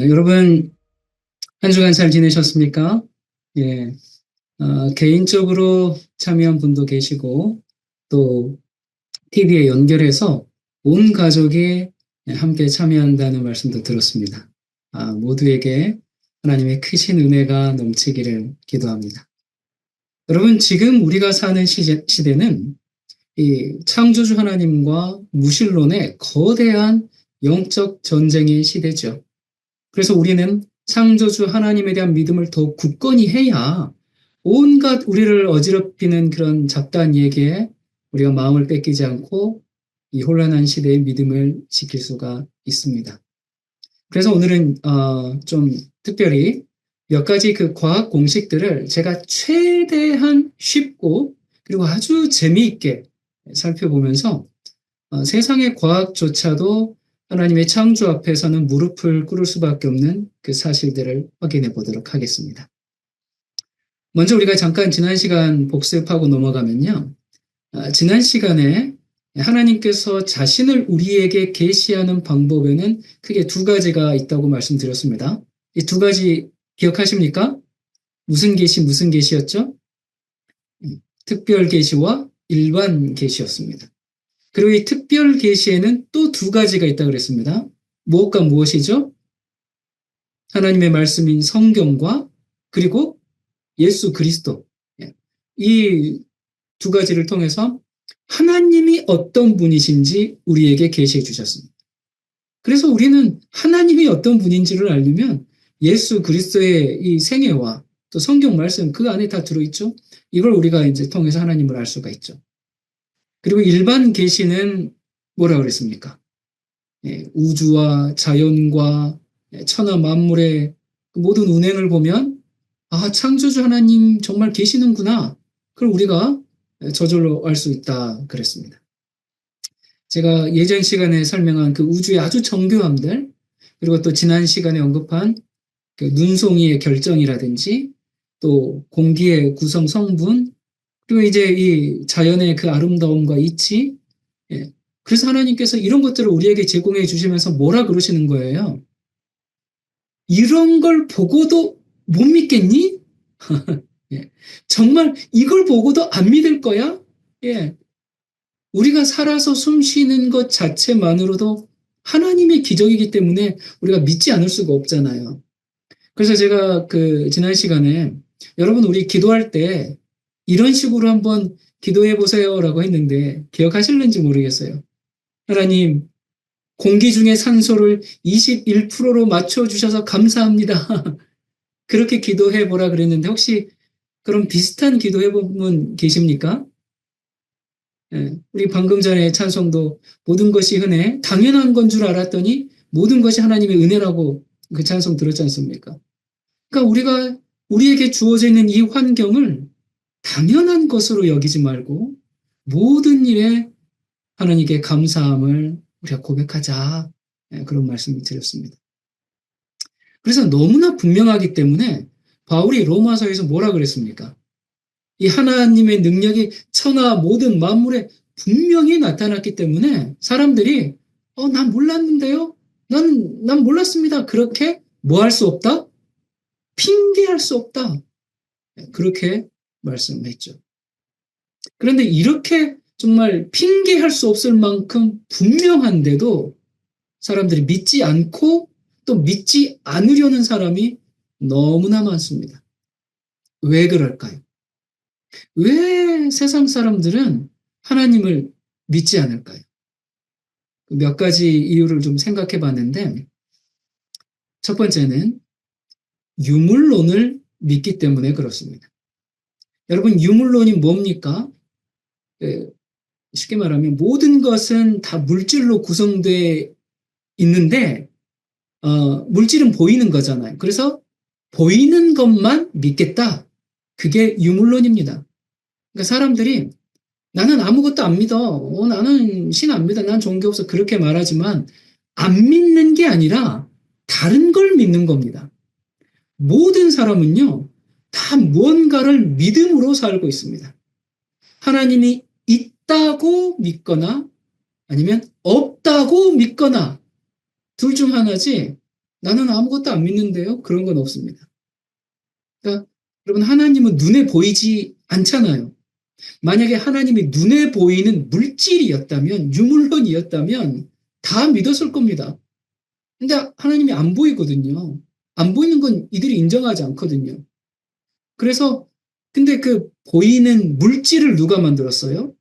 여러분, 한 주간 잘 지내셨습니까? 예, 개인적으로 참여한 분도 계시고, 또 TV에 연결해서 온 가족이 함께 참여한다는 말씀도 들었습니다. 모두에게 하나님의 크신 은혜가 넘치기를 기도합니다. 여러분, 지금 우리가 사는 시대는 이 창조주 하나님과 무신론의 거대한 영적 전쟁의 시대죠. 그래서 우리는 창조주 하나님에 대한 믿음을 더 굳건히 해야 온갖 우리를 어지럽히는 그런 잡다한 얘기에 우리가 마음을 뺏기지 않고 이 혼란한 시대의 믿음을 지킬 수가 있습니다. 그래서 오늘은 좀 특별히 몇 가지 그 과학 공식들을 제가 최대한 쉽고 그리고 아주 재미있게 살펴보면서 세상의 과학조차도 하나님의 창조 앞에서는 무릎을 꿇을 수밖에 없는 그 사실들을 확인해 보도록 하겠습니다. 먼저 우리가 잠깐 지난 시간 복습하고 넘어가면요. 지난 시간에 하나님께서 자신을 우리에게 계시하는 방법에는 크게 두 가지가 있다고 말씀드렸습니다. 이 두 가지 기억하십니까? 무슨 계시였죠? 특별 계시와 일반 계시였습니다. 그리고 이 특별 계시에는 또 두 가지가 있다고 그랬습니다. 무엇과 무엇이죠? 하나님의 말씀인 성경과 그리고 예수 그리스도. 이 두 가지를 통해서 하나님이 어떤 분이신지 우리에게 계시해 주셨습니다. 그래서 우리는 하나님이 어떤 분인지를 알려면 예수 그리스도의 이 생애와 또 성경 말씀 그 안에 다 들어있죠. 이걸 우리가 이제 통해서 하나님을 알 수가 있죠. 그리고 일반 계시는 뭐라고 그랬습니까? 우주와 자연과 천하 만물의 모든 운행을 보면 창조주 하나님 정말 계시는구나. 그걸 우리가 저절로 알 수 있다 그랬습니다. 제가 예전 시간에 설명한 그 우주의 아주 정교함들 그리고 또 지난 시간에 언급한 그 눈송이의 결정이라든지 또 공기의 구성 성분 그리고 이제 이 자연의 그 아름다움과 이치 그래서 하나님께서 이런 것들을 우리에게 제공해 주시면서 뭐라 그러시는 거예요? 이런 걸 보고도 못 믿겠니? 정말 이걸 보고도 안 믿을 거야? 우리가 살아서 숨 쉬는 것 자체만으로도 하나님의 기적이기 때문에 우리가 믿지 않을 수가 없잖아요. 그래서 제가 그 지난 시간에 여러분 우리 기도할 때 이런 식으로 한번 기도해 보세요라고 했는데 기억하실는지 모르겠어요. 하나님, 공기 중에 산소를 21%로 맞춰주셔서 감사합니다. 그렇게 기도해 보라 그랬는데 혹시 그런 비슷한 기도해 본 분 계십니까? 우리 방금 전에 찬송도 모든 것이 은혜, 당연한 건 줄 알았더니 모든 것이 하나님의 은혜라고 그 찬송 들었지 않습니까? 그러니까 우리에게 주어져 있는 이 환경을 당연한 것으로 여기지 말고 모든 일에 하나님께 감사함을 우리가 고백하자. 그런 말씀을 드렸습니다. 그래서 너무나 분명하기 때문에 바울이 로마서에서 뭐라 그랬습니까? 이 하나님의 능력이 천하 모든 만물에 분명히 나타났기 때문에 사람들이 난 몰랐는데요? 난 몰랐습니다. 그렇게 뭐 할 수 없다? 핑계할 수 없다. 그렇게 말씀했죠. 그런데 이렇게 정말 핑계할 수 없을 만큼 분명한데도 사람들이 믿지 않고 또 믿지 않으려는 사람이 너무나 많습니다. 왜 그럴까요? 왜 세상 사람들은 하나님을 믿지 않을까요? 몇 가지 이유를 좀 생각해 봤는데 첫 번째는 유물론을 믿기 때문에 그렇습니다. 여러분 유물론이 뭡니까? 쉽게 말하면 모든 것은 다 물질로 구성되어 있는데 물질은 보이는 거잖아요. 그래서 보이는 것만 믿겠다. 그게 유물론입니다. 그러니까 사람들이 나는 아무것도 안 믿어. 나는 신 안 믿어. 난 종교 없어. 그렇게 말하지만 안 믿는 게 아니라 다른 걸 믿는 겁니다. 모든 사람은요. 다 무언가를 믿음으로 살고 있습니다. 하나님이 있다고 믿거나 아니면 없다고 믿거나 둘 중 하나지 나는 아무것도 안 믿는데요. 그런 건 없습니다. 그러니까 여러분 하나님은 눈에 보이지 않잖아요. 만약에 하나님이 눈에 보이는 물질이었다면 유물론이었다면 다 믿었을 겁니다. 근데 하나님이 안 보이거든요. 안 보이는 건 이들이 인정하지 않거든요. 그래서 근데 그 보이는 물질을 누가 만들었어요?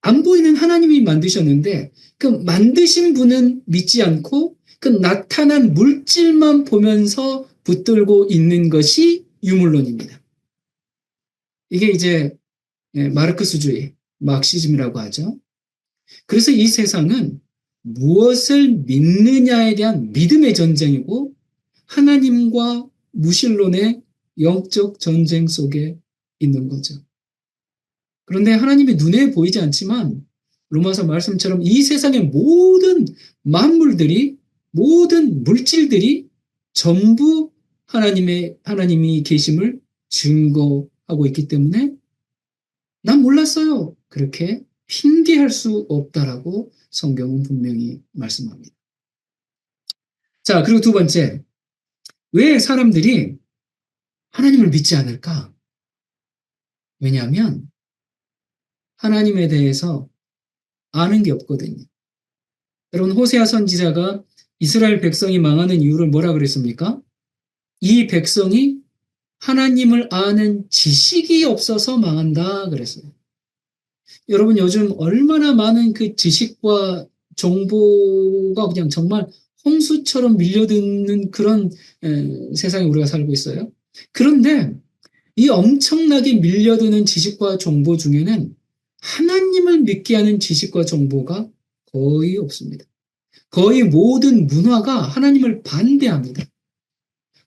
안 보이는 하나님이 만드셨는데 그 만드신 분은 믿지 않고 그 나타난 물질만 보면서 붙들고 있는 것이 유물론입니다. 이게 이제 마르크스주의, 막시즘이라고 하죠. 그래서 이 세상은 무엇을 믿느냐에 대한 믿음의 전쟁이고 하나님과 무신론의 영적 전쟁 속에 있는 거죠. 그런데 하나님이 눈에 보이지 않지만 로마서 말씀처럼 이 세상의 모든 만물들이 모든 물질들이 전부 하나님이 계심을 증거하고 있기 때문에 난 몰랐어요. 그렇게 핑계할 수 없다라고 성경은 분명히 말씀합니다. 자, 그리고 두 번째, 왜 사람들이 하나님을 믿지 않을까? 왜냐하면 하나님에 대해서 아는 게 없거든요. 여러분, 호세아 선지자가 이스라엘 백성이 망하는 이유를 뭐라 그랬습니까? 이 백성이 하나님을 아는 지식이 없어서 망한다 그랬어요. 여러분, 요즘 얼마나 많은 그 지식과 정보가 그냥 정말 홍수처럼 밀려드는 그런 세상에 우리가 살고 있어요. 그런데 이 엄청나게 밀려드는 지식과 정보 중에는 하나님을 믿게 하는 지식과 정보가 거의 없습니다. 거의 모든 문화가 하나님을 반대합니다.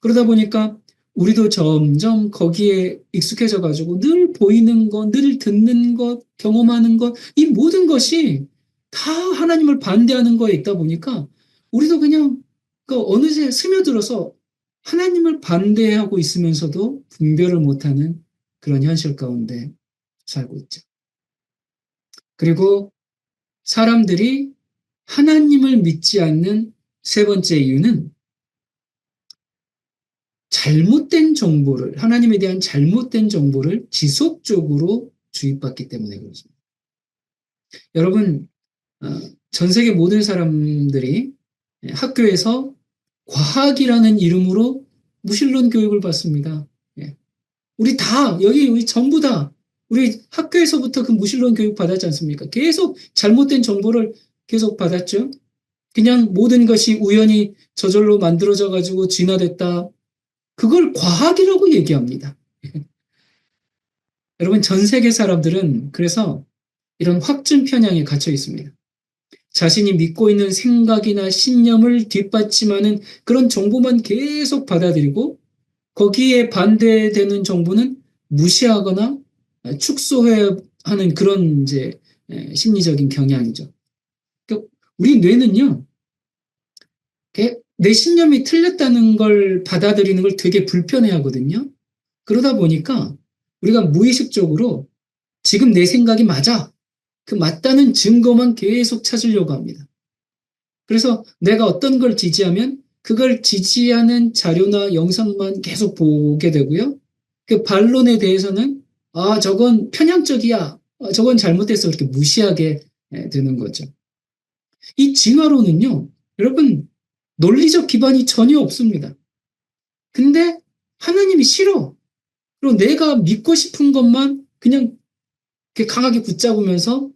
그러다 보니까 우리도 점점 거기에 익숙해져 가지고 늘 보이는 것, 늘 듣는 것, 경험하는 것, 이 모든 것이 다 하나님을 반대하는 거에 있다 보니까 우리도 그냥 그 어느새 스며들어서 하나님을 반대하고 있으면서도 분별을 못하는 그런 현실 가운데 살고 있죠. 그리고 사람들이 하나님을 믿지 않는 세 번째 이유는 잘못된 정보를, 하나님에 대한 잘못된 정보를 지속적으로 주입받기 때문에 그렇습니다. 여러분, 전 세계 모든 사람들이 학교에서 과학이라는 이름으로 무신론 교육을 받습니다. 예. 우리 전부 다, 우리 학교에서부터 그 무신론 교육 받았지 않습니까? 계속 잘못된 정보를 계속 받았죠. 그냥 모든 것이 우연히 저절로 만들어져 가지고 진화됐다. 그걸 과학이라고 얘기합니다. 여러분, 전 세계 사람들은 그래서 이런 확증 편향에 갇혀 있습니다. 자신이 믿고 있는 생각이나 신념을 뒷받침하는 그런 정보만 계속 받아들이고 거기에 반대되는 정보는 무시하거나 축소해야 하는 그런 이제 심리적인 경향이죠. 그러니까 우리 뇌는요, 내 신념이 틀렸다는 걸 받아들이는 걸 되게 불편해 하거든요. 그러다 보니까 우리가 무의식적으로 지금 내 생각이 맞아. 그 맞다는 증거만 계속 찾으려고 합니다. 그래서 내가 어떤 걸 지지하면 그걸 지지하는 자료나 영상만 계속 보게 되고요. 그 반론에 대해서는 저건 편향적이야. 저건 잘못됐어. 이렇게 무시하게 되는 거죠. 이 진화론은요, 여러분, 논리적 기반이 전혀 없습니다. 근데 하나님이 싫어. 그리고 내가 믿고 싶은 것만 그냥 강하게 붙잡으면서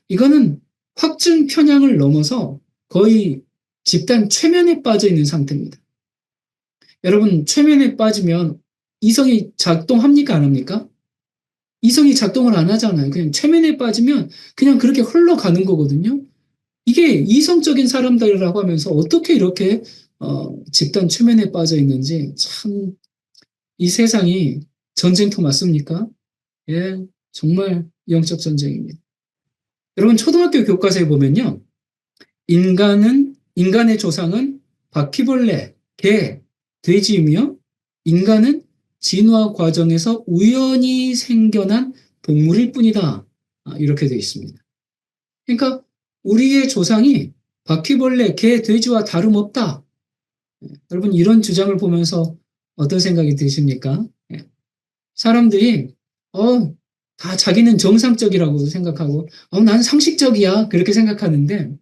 이거는 확증 편향을 넘어서 거의 집단 최면에 빠져 있는 상태입니다. 여러분, 최면에 빠지면 이성이 작동합니까? 안 합니까? 이성이 작동을 안 하잖아요. 그냥 최면에 빠지면 그냥 그렇게 흘러가는 거거든요. 이게 이성적인 사람들이라고 하면서 어떻게 이렇게 집단 최면에 빠져 있는지 참 이 세상이 전쟁터 맞습니까? 예, 정말 영적 전쟁입니다. 여러분 초등학교 교과서에 보면요. 인간의 조상은 바퀴벌레, 개, 돼지이며 인간은 진화 과정에서 우연히 생겨난 동물일 뿐이다. 이렇게 되어 있습니다. 그러니까 우리의 조상이 바퀴벌레, 개, 돼지와 다름없다. 여러분, 이런 주장을 보면서 어떤 생각이 드십니까? 사람들이, 다 자기는 정상적이라고 생각하고, 난 상식적이야. 그렇게 생각하는데,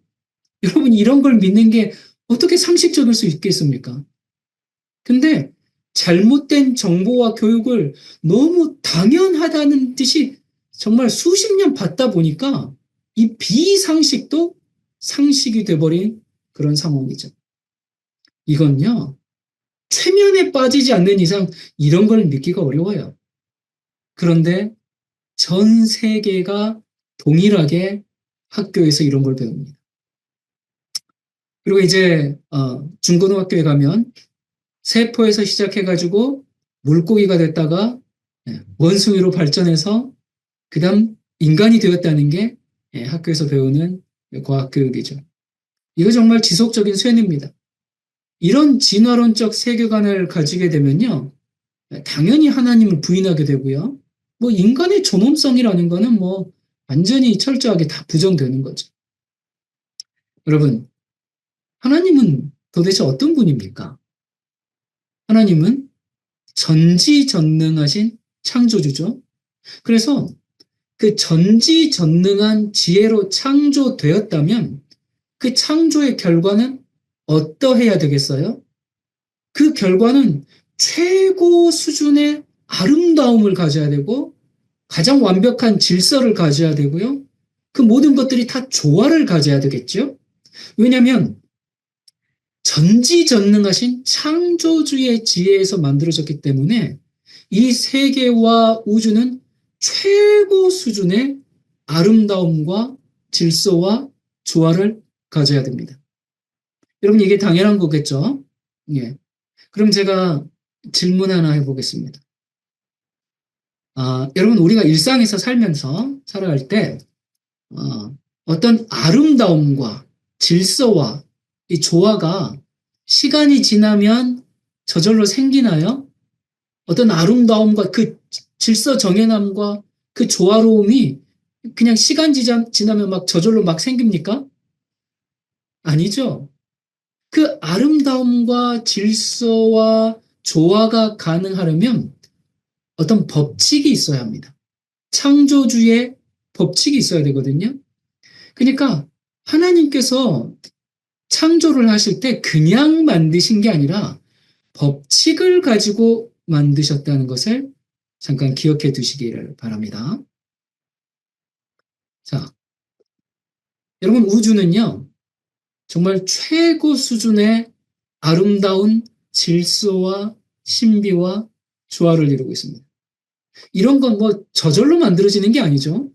여러분, 이런 걸 믿는 게 어떻게 상식적일 수 있겠습니까? 근데 잘못된 정보와 교육을 너무 당연하다는 듯이 정말 수십 년 받다 보니까 이 비상식도 상식이 돼버린 그런 상황이죠. 이건요, 최면에 빠지지 않는 이상 이런 걸 믿기가 어려워요. 그런데 전 세계가 동일하게 학교에서 이런 걸 배웁니다. 그리고 이제 중고등학교에 가면 세포에서 시작해가지고 물고기가 됐다가 원숭이로 발전해서 그다음 인간이 되었다는 게 학교에서 배우는 과학교육이죠. 이거 정말 지속적인 쇠뇌입니다. 이런 진화론적 세계관을 가지게 되면요, 당연히 하나님을 부인하게 되고요. 뭐 인간의 존엄성이라는 거는 뭐 완전히 철저하게 다 부정되는 거죠. 여러분, 하나님은 도대체 어떤 분입니까? 하나님은 전지전능하신 창조주죠. 그래서 그 전지전능한 지혜로 창조되었다면 그 창조의 결과는 어떠해야 되겠어요? 그 결과는 최고 수준의 아름다움을 가져야 되고 가장 완벽한 질서를 가져야 되고요. 그 모든 것들이 다 조화를 가져야 되겠죠. 왜냐하면 전지전능하신 창조주의 지혜에서 만들어졌기 때문에 이 세계와 우주는 최고 수준의 아름다움과 질서와 조화를 가져야 됩니다. 여러분, 이게 당연한 거겠죠? 예. 그럼 제가 질문 하나 해보겠습니다. 여러분, 우리가 일상에서 살면서 살아갈 때 어떤 아름다움과 질서와 이 조화가 시간이 지나면 저절로 생기나요? 어떤 아름다움과 그 질서 정연함과 그 조화로움이 그냥 시간 지나면 막 저절로 막 생깁니까? 아니죠. 그 아름다움과 질서와 조화가 가능하려면 어떤 법칙이 있어야 합니다. 창조주의 법칙이 있어야 되거든요. 그러니까 하나님께서 창조를 하실 때 그냥 만드신 게 아니라 법칙을 가지고 만드셨다는 것을 잠깐 기억해 두시기를 바랍니다. 자, 여러분, 우주는요, 정말 최고 수준의 아름다운 질서와 신비와 조화를 이루고 있습니다. 이런 건 뭐 저절로 만들어지는 게 아니죠.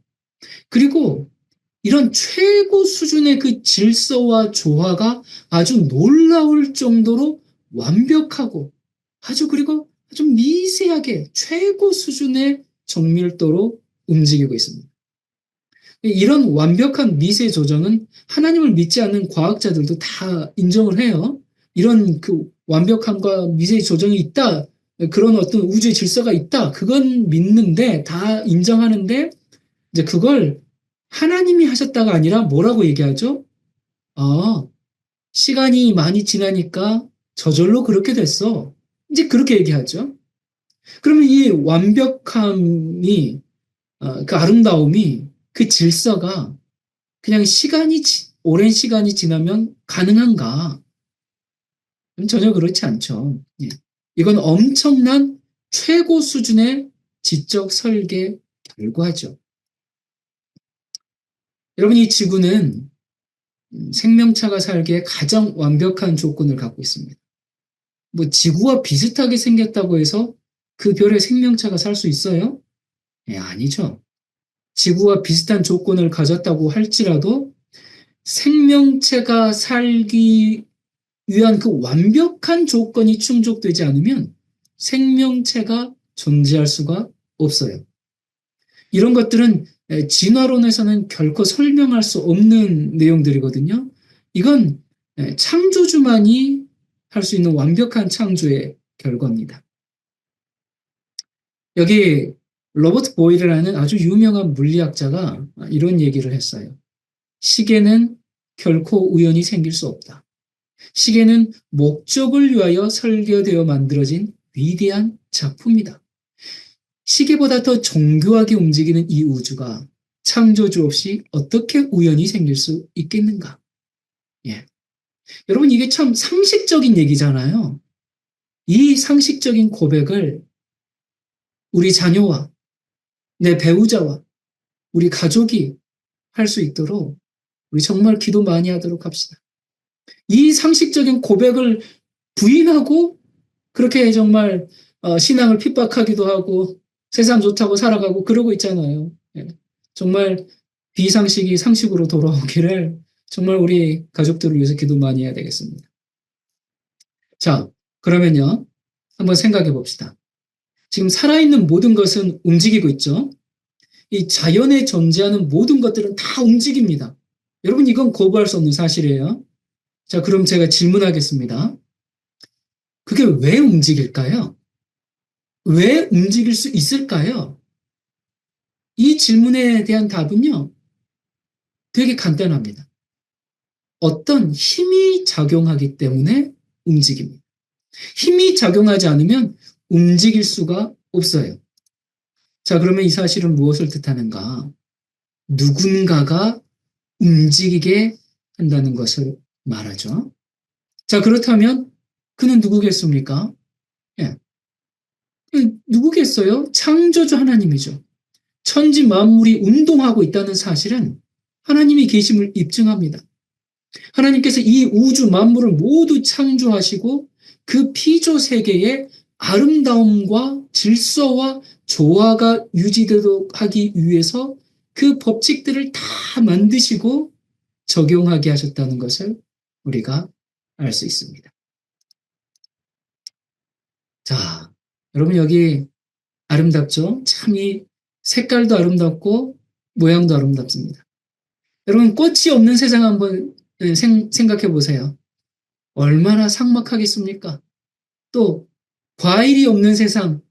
그리고 이런 최고 수준의 그 질서와 조화가 아주 놀라울 정도로 완벽하고 그리고 아주 미세하게 최고 수준의 정밀도로 움직이고 있습니다. 이런 완벽한 미세 조정은 하나님을 믿지 않는 과학자들도 다 인정을 해요. 이런 그 완벽함과 미세 조정이 있다. 그런 어떤 우주의 질서가 있다. 그건 믿는데, 다 인정하는데, 이제 그걸 하나님이 하셨다가 아니라 뭐라고 얘기하죠? 아, 시간이 많이 지나니까 저절로 그렇게 됐어. 이제 그렇게 얘기하죠. 그러면 이 완벽함이, 그 아름다움이, 그 질서가 그냥 오랜 시간이 지나면 가능한가? 전혀 그렇지 않죠. 예. 이건 엄청난 최고 수준의 지적 설계 결과죠. 여러분, 이 지구는 생명체가 살기에 가장 완벽한 조건을 갖고 있습니다. 뭐 지구와 비슷하게 생겼다고 해서 그 별에 생명체가 살 수 있어요? 예, 아니죠. 지구와 비슷한 조건을 가졌다고 할지라도 생명체가 살기 위한 그 완벽한 조건이 충족되지 않으면 생명체가 존재할 수가 없어요. 이런 것들은 진화론에서는 결코 설명할 수 없는 내용들이거든요. 이건 창조주만이 할 수 있는 완벽한 창조의 결과입니다. 여기 로버트 보일이라는 아주 유명한 물리학자가 이런 얘기를 했어요. 시계는 결코 우연히 생길 수 없다. 시계는 목적을 위하여 설계되어 만들어진 위대한 작품이다. 시계보다 더 정교하게 움직이는 이 우주가 창조주 없이 어떻게 우연히 생길 수 있겠는가? 예. 여러분, 이게 참 상식적인 얘기잖아요. 이 상식적인 고백을 우리 자녀와 내 배우자와 우리 가족이 할 수 있도록 우리 정말 기도 많이 하도록 합시다. 이 상식적인 고백을 부인하고 그렇게 정말 신앙을 핍박하기도 하고 세상 좋다고 살아가고 그러고 있잖아요. 예. 정말 비상식이 상식으로 돌아오기를 정말 우리 가족들을 위해서 기도 많이 해야 되겠습니다. 자, 그러면요. 한번 생각해 봅시다. 지금 살아있는 모든 것은 움직이고 있죠. 이 자연에 존재하는 모든 것들은 다 움직입니다. 여러분, 이건 거부할 수 없는 사실이에요. 자, 그럼 제가 질문하겠습니다. 그게 왜 움직일까요? 왜 움직일 수 있을까요? 이 질문에 대한 답은요, 되게 간단합니다. 어떤 힘이 작용하기 때문에 움직입니다. 힘이 작용하지 않으면 움직일 수가 없어요. 자, 그러면 이 사실은 무엇을 뜻하는가? 누군가가 움직이게 한다는 것을 말하죠. 자, 그렇다면 그는 누구겠습니까? 예. 누구겠어요? 창조주 하나님이죠. 천지 만물이 운동하고 있다는 사실은 하나님이 계심을 입증합니다. 하나님께서 이 우주 만물을 모두 창조하시고 그 피조 세계의 아름다움과 질서와 조화가 유지되도록 하기 위해서 그 법칙들을 다 만드시고 적용하게 하셨다는 것을 우리가 알 수 있습니다. 자, 여러분 여기 아름답죠? 참 이 색깔도 아름답고 모양도 아름답습니다. 여러분 꽃이 없는 세상 한번 생각해 보세요. 얼마나 삭막하겠습니까? 또 과일이 없는 세상,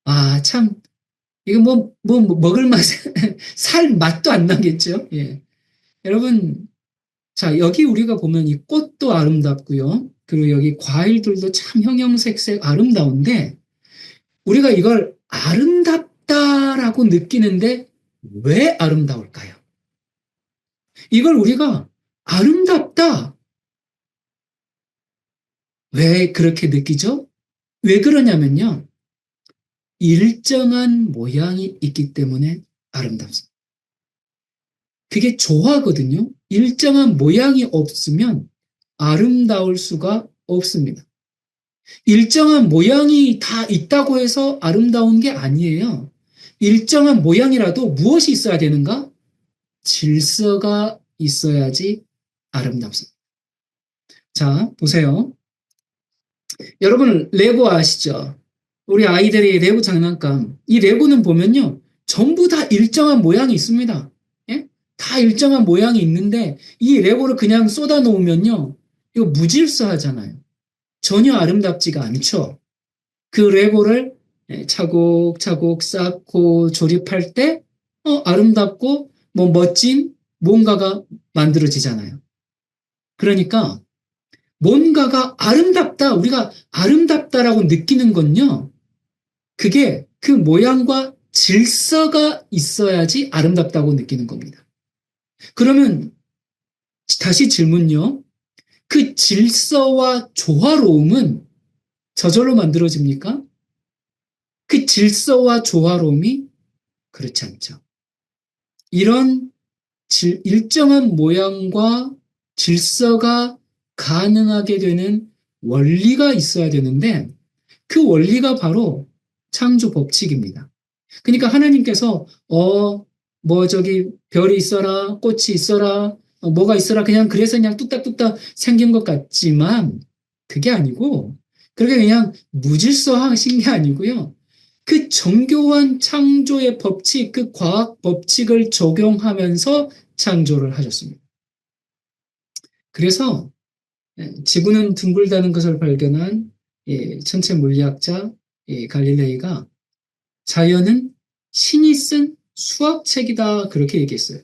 아, 참 이거 뭐 먹을 맛, 살 맛도 안 나겠죠? 예. 여러분, 자, 여기 우리가 보면 이 꽃도 아름답고요. 그리고 여기 과일들도 참 형형색색 아름다운데, 우리가 이걸 아름답다라고 느끼는데 왜 아름다울까요? 이걸 우리가 아름답다. 왜 그렇게 느끼죠? 왜 그러냐면요. 일정한 모양이 있기 때문에 아름답습니다. 그게 조화거든요. 일정한 모양이 없으면 아름다울 수가 없습니다. 일정한 모양이 다 있다고 해서 아름다운 게 아니에요. 일정한 모양이라도 무엇이 있어야 되는가? 질서가 있어야지 아름답습니다. 자, 보세요. 여러분, 레고 아시죠? 우리 아이들의 레고 장난감. 이 레고는 보면요. 전부 다 일정한 모양이 있습니다. 예? 다 일정한 모양이 있는데 이 레고를 그냥 쏟아 놓으면요. 이거 무질서하잖아요. 전혀 아름답지가 않죠. 그 레고를 차곡차곡 쌓고 조립할 때 아름답고 뭐 멋진 뭔가가 만들어지잖아요. 그러니까 뭔가가 아름답다, 우리가 아름답다라고 느끼는 건요. 그게 그 모양과 질서가 있어야지 아름답다고 느끼는 겁니다. 그러면 다시 질문요. 그 질서와 조화로움은 저절로 만들어집니까? 그 질서와 조화로움이 그렇지 않죠. 이런 일정한 모양과 질서가 가능하게 되는 원리가 있어야 되는데 그 원리가 바로 창조 법칙입니다. 그러니까 하나님께서 뭐 저기 별이 있어라, 꽃이 있어라, 뭐가 있어라 그냥 그래서 그냥 뚝딱뚝딱 생긴 것 같지만 그게 아니고 그렇게 그냥 무질서하신 게 아니고요. 그 정교한 창조의 법칙, 그 과학 법칙을 적용하면서 창조를 하셨습니다. 그래서 지구는 둥글다는 것을 발견한 천체 물리학자 갈릴레이가 자연은 신이 쓴 수학책이다 그렇게 얘기했어요.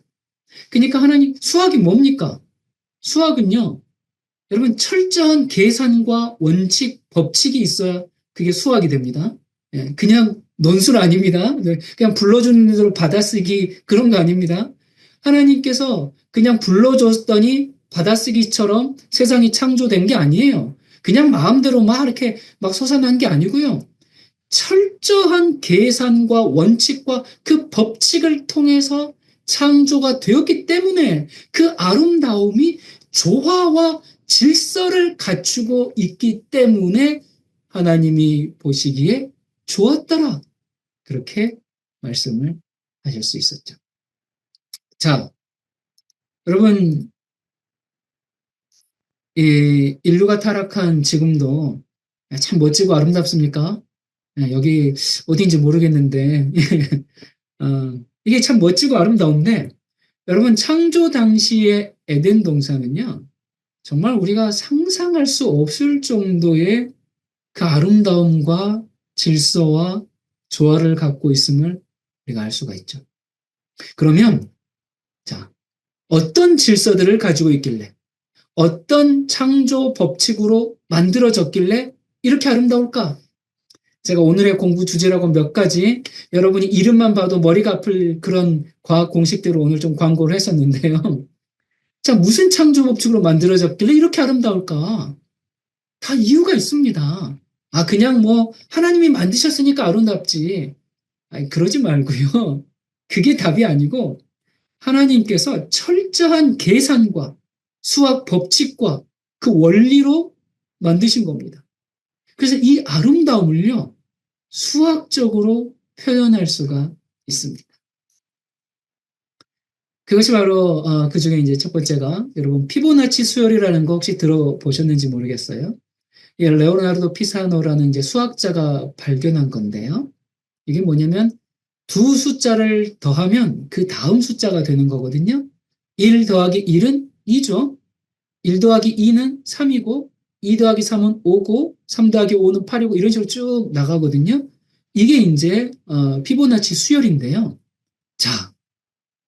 그러니까 하나님 수학이 뭡니까? 수학은요 여러분, 철저한 계산과 원칙, 법칙이 있어야 그게 수학이 됩니다. 예, 그냥 논술 아닙니다. 네, 그냥 불러주는 대로 받아쓰기 그런 거 아닙니다. 하나님께서 그냥 불러줬더니 받아쓰기처럼 세상이 창조된 게 아니에요. 그냥 마음대로 막 이렇게 막 솟아난 게 아니고요. 철저한 계산과 원칙과 그 법칙을 통해서 창조가 되었기 때문에 그 아름다움이 조화와 질서를 갖추고 있기 때문에 하나님이 보시기에 좋았더라. 그렇게 말씀을 하실 수 있었죠. 자, 여러분, 이 인류가 타락한 지금도 참 멋지고 아름답습니까? 여기 어딘지 모르겠는데, 이게 참 멋지고 아름다운데, 여러분, 창조 당시의 에덴 동산은요, 정말 우리가 상상할 수 없을 정도의 그 아름다움과 질서와 조화를 갖고 있음을 우리가 알 수가 있죠. 그러면, 자, 어떤 질서들을 가지고 있길래, 어떤 창조 법칙으로 만들어졌길래 이렇게 아름다울까? 제가 오늘의 공부 주제라고 몇 가지 여러분이 이름만 봐도 머리가 아플 그런 과학 공식대로 오늘 좀 광고를 했었는데요. 자, 무슨 창조 법칙으로 만들어졌길래 이렇게 아름다울까? 다 이유가 있습니다. 아, 그냥 뭐 하나님이 만드셨으니까 아름답지. 아니, 그러지 말고요. 그게 답이 아니고 하나님께서 철저한 계산과 수학 법칙과 그 원리로 만드신 겁니다. 그래서 이 아름다움을요, 수학적으로 표현할 수가 있습니다. 그것이 바로 그 중에 이제 첫 번째가 여러분 피보나치 수열이라는 거 혹시 들어보셨는지 모르겠어요. 예, 레오나르도 피사노라는 이제 수학자가 발견한 건데요. 이게 뭐냐면 두 숫자를 더하면 그 다음 숫자가 되는 거거든요. 1 더하기 1은 2죠. 1 더하기 2는 3이고 2 더하기 3은 5고 3 더하기 5는 8이고 이런 식으로 쭉 나가거든요. 이게 이제 피보나치 수열인데요. 자,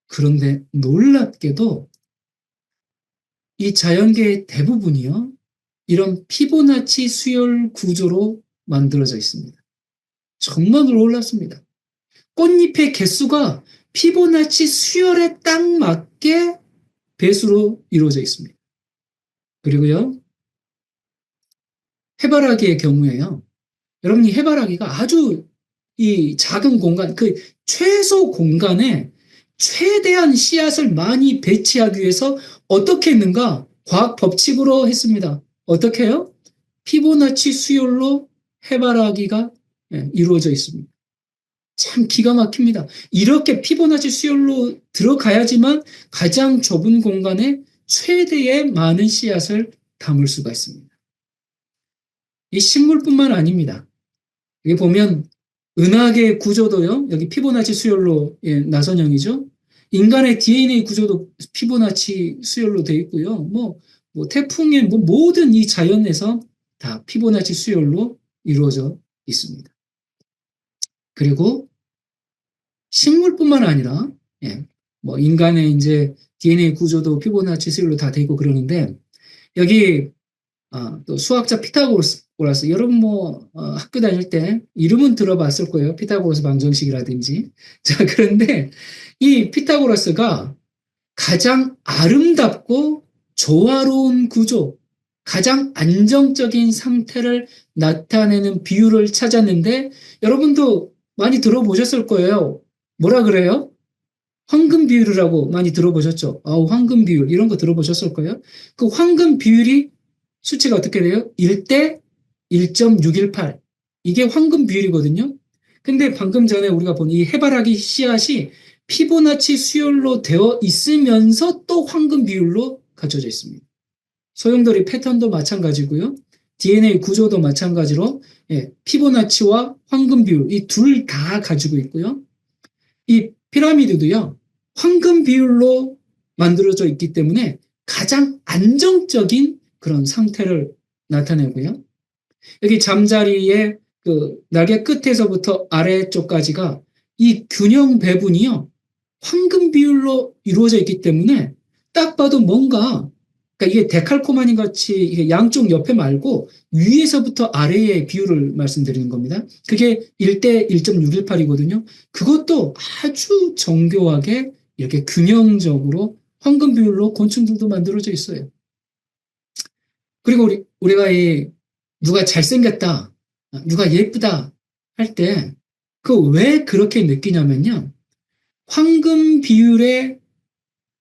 그런데 놀랍게도 이 자연계의 대부분이요. 이런 피보나치 수열 구조로 만들어져 있습니다. 정말 놀랍습니다. 꽃잎의 개수가 피보나치 수열에 딱 맞게 배수로 이루어져 있습니다. 그리고요, 해바라기의 경우에요. 여러분이 해바라기가 아주 이 작은 공간, 그 최소 공간에 최대한 씨앗을 많이 배치하기 위해서 어떻게 했는가? 과학 법칙으로 했습니다. 어떻게 해요? 피보나치 수열로 해바라기가 이루어져 있습니다. 참 기가 막힙니다. 이렇게 피보나치 수열로 들어가야지만 가장 좁은 공간에 최대의 많은 씨앗을 담을 수가 있습니다. 이 식물뿐만 아닙니다. 여기 보면 은하계 구조도요. 여기 피보나치 수열로 나선형이죠. 인간의 DNA 구조도 피보나치 수열로 되어 있고요. 뭐 태풍의 모든 이 자연에서 다 피보나치 수열로 이루어져 있습니다. 그리고 식물뿐만 아니라 뭐 인간의 이제 DNA 구조도 피보나치 수열로 다 되어 있고 그러는데 여기 또 수학자 피타고라스 여러분 뭐 학교 다닐 때 이름은 들어봤을 거예요. 피타고라스 방정식이라든지. 자, 그런데 이 피타고라스가 가장 아름답고 조화로운 구조, 가장 안정적인 상태를 나타내는 비율을 찾았는데 여러분도 많이 들어보셨을 거예요. 뭐라 그래요? 황금 비율이라고 많이 들어보셨죠? 황금 비율 이런 거 들어보셨을 거예요. 그 황금 비율이 수치가 어떻게 돼요? 1대 1.618. 이게 황금 비율이거든요. 근데 방금 전에 우리가 본 이 해바라기 씨앗이 피보나치 수열로 되어 있으면서 또 황금 비율로 갖춰져 있습니다. 소용돌이 패턴도 마찬가지고요. DNA 구조도 마찬가지로 피보나치와 황금 비율 이 둘 다 가지고 있고요. 이 피라미드도요. 황금 비율로 만들어져 있기 때문에 가장 안정적인 그런 상태를 나타내고요. 여기 잠자리의 그 날개 끝에서부터 아래쪽까지가 이 균형 배분이요. 황금 비율로 이루어져 있기 때문에 딱 봐도 뭔가 그러니까 이게 데칼코마니 같이 이게 양쪽 옆에 말고 위에서부터 아래의 비율을 말씀드리는 겁니다. 그게 1대 1.618이거든요. 그것도 아주 정교하게 이렇게 균형적으로 황금 비율로 곤충들도 만들어져 있어요. 그리고 우리가 누가 잘생겼다, 누가 예쁘다 할 때, 왜 그렇게 느끼냐면요. 황금 비율에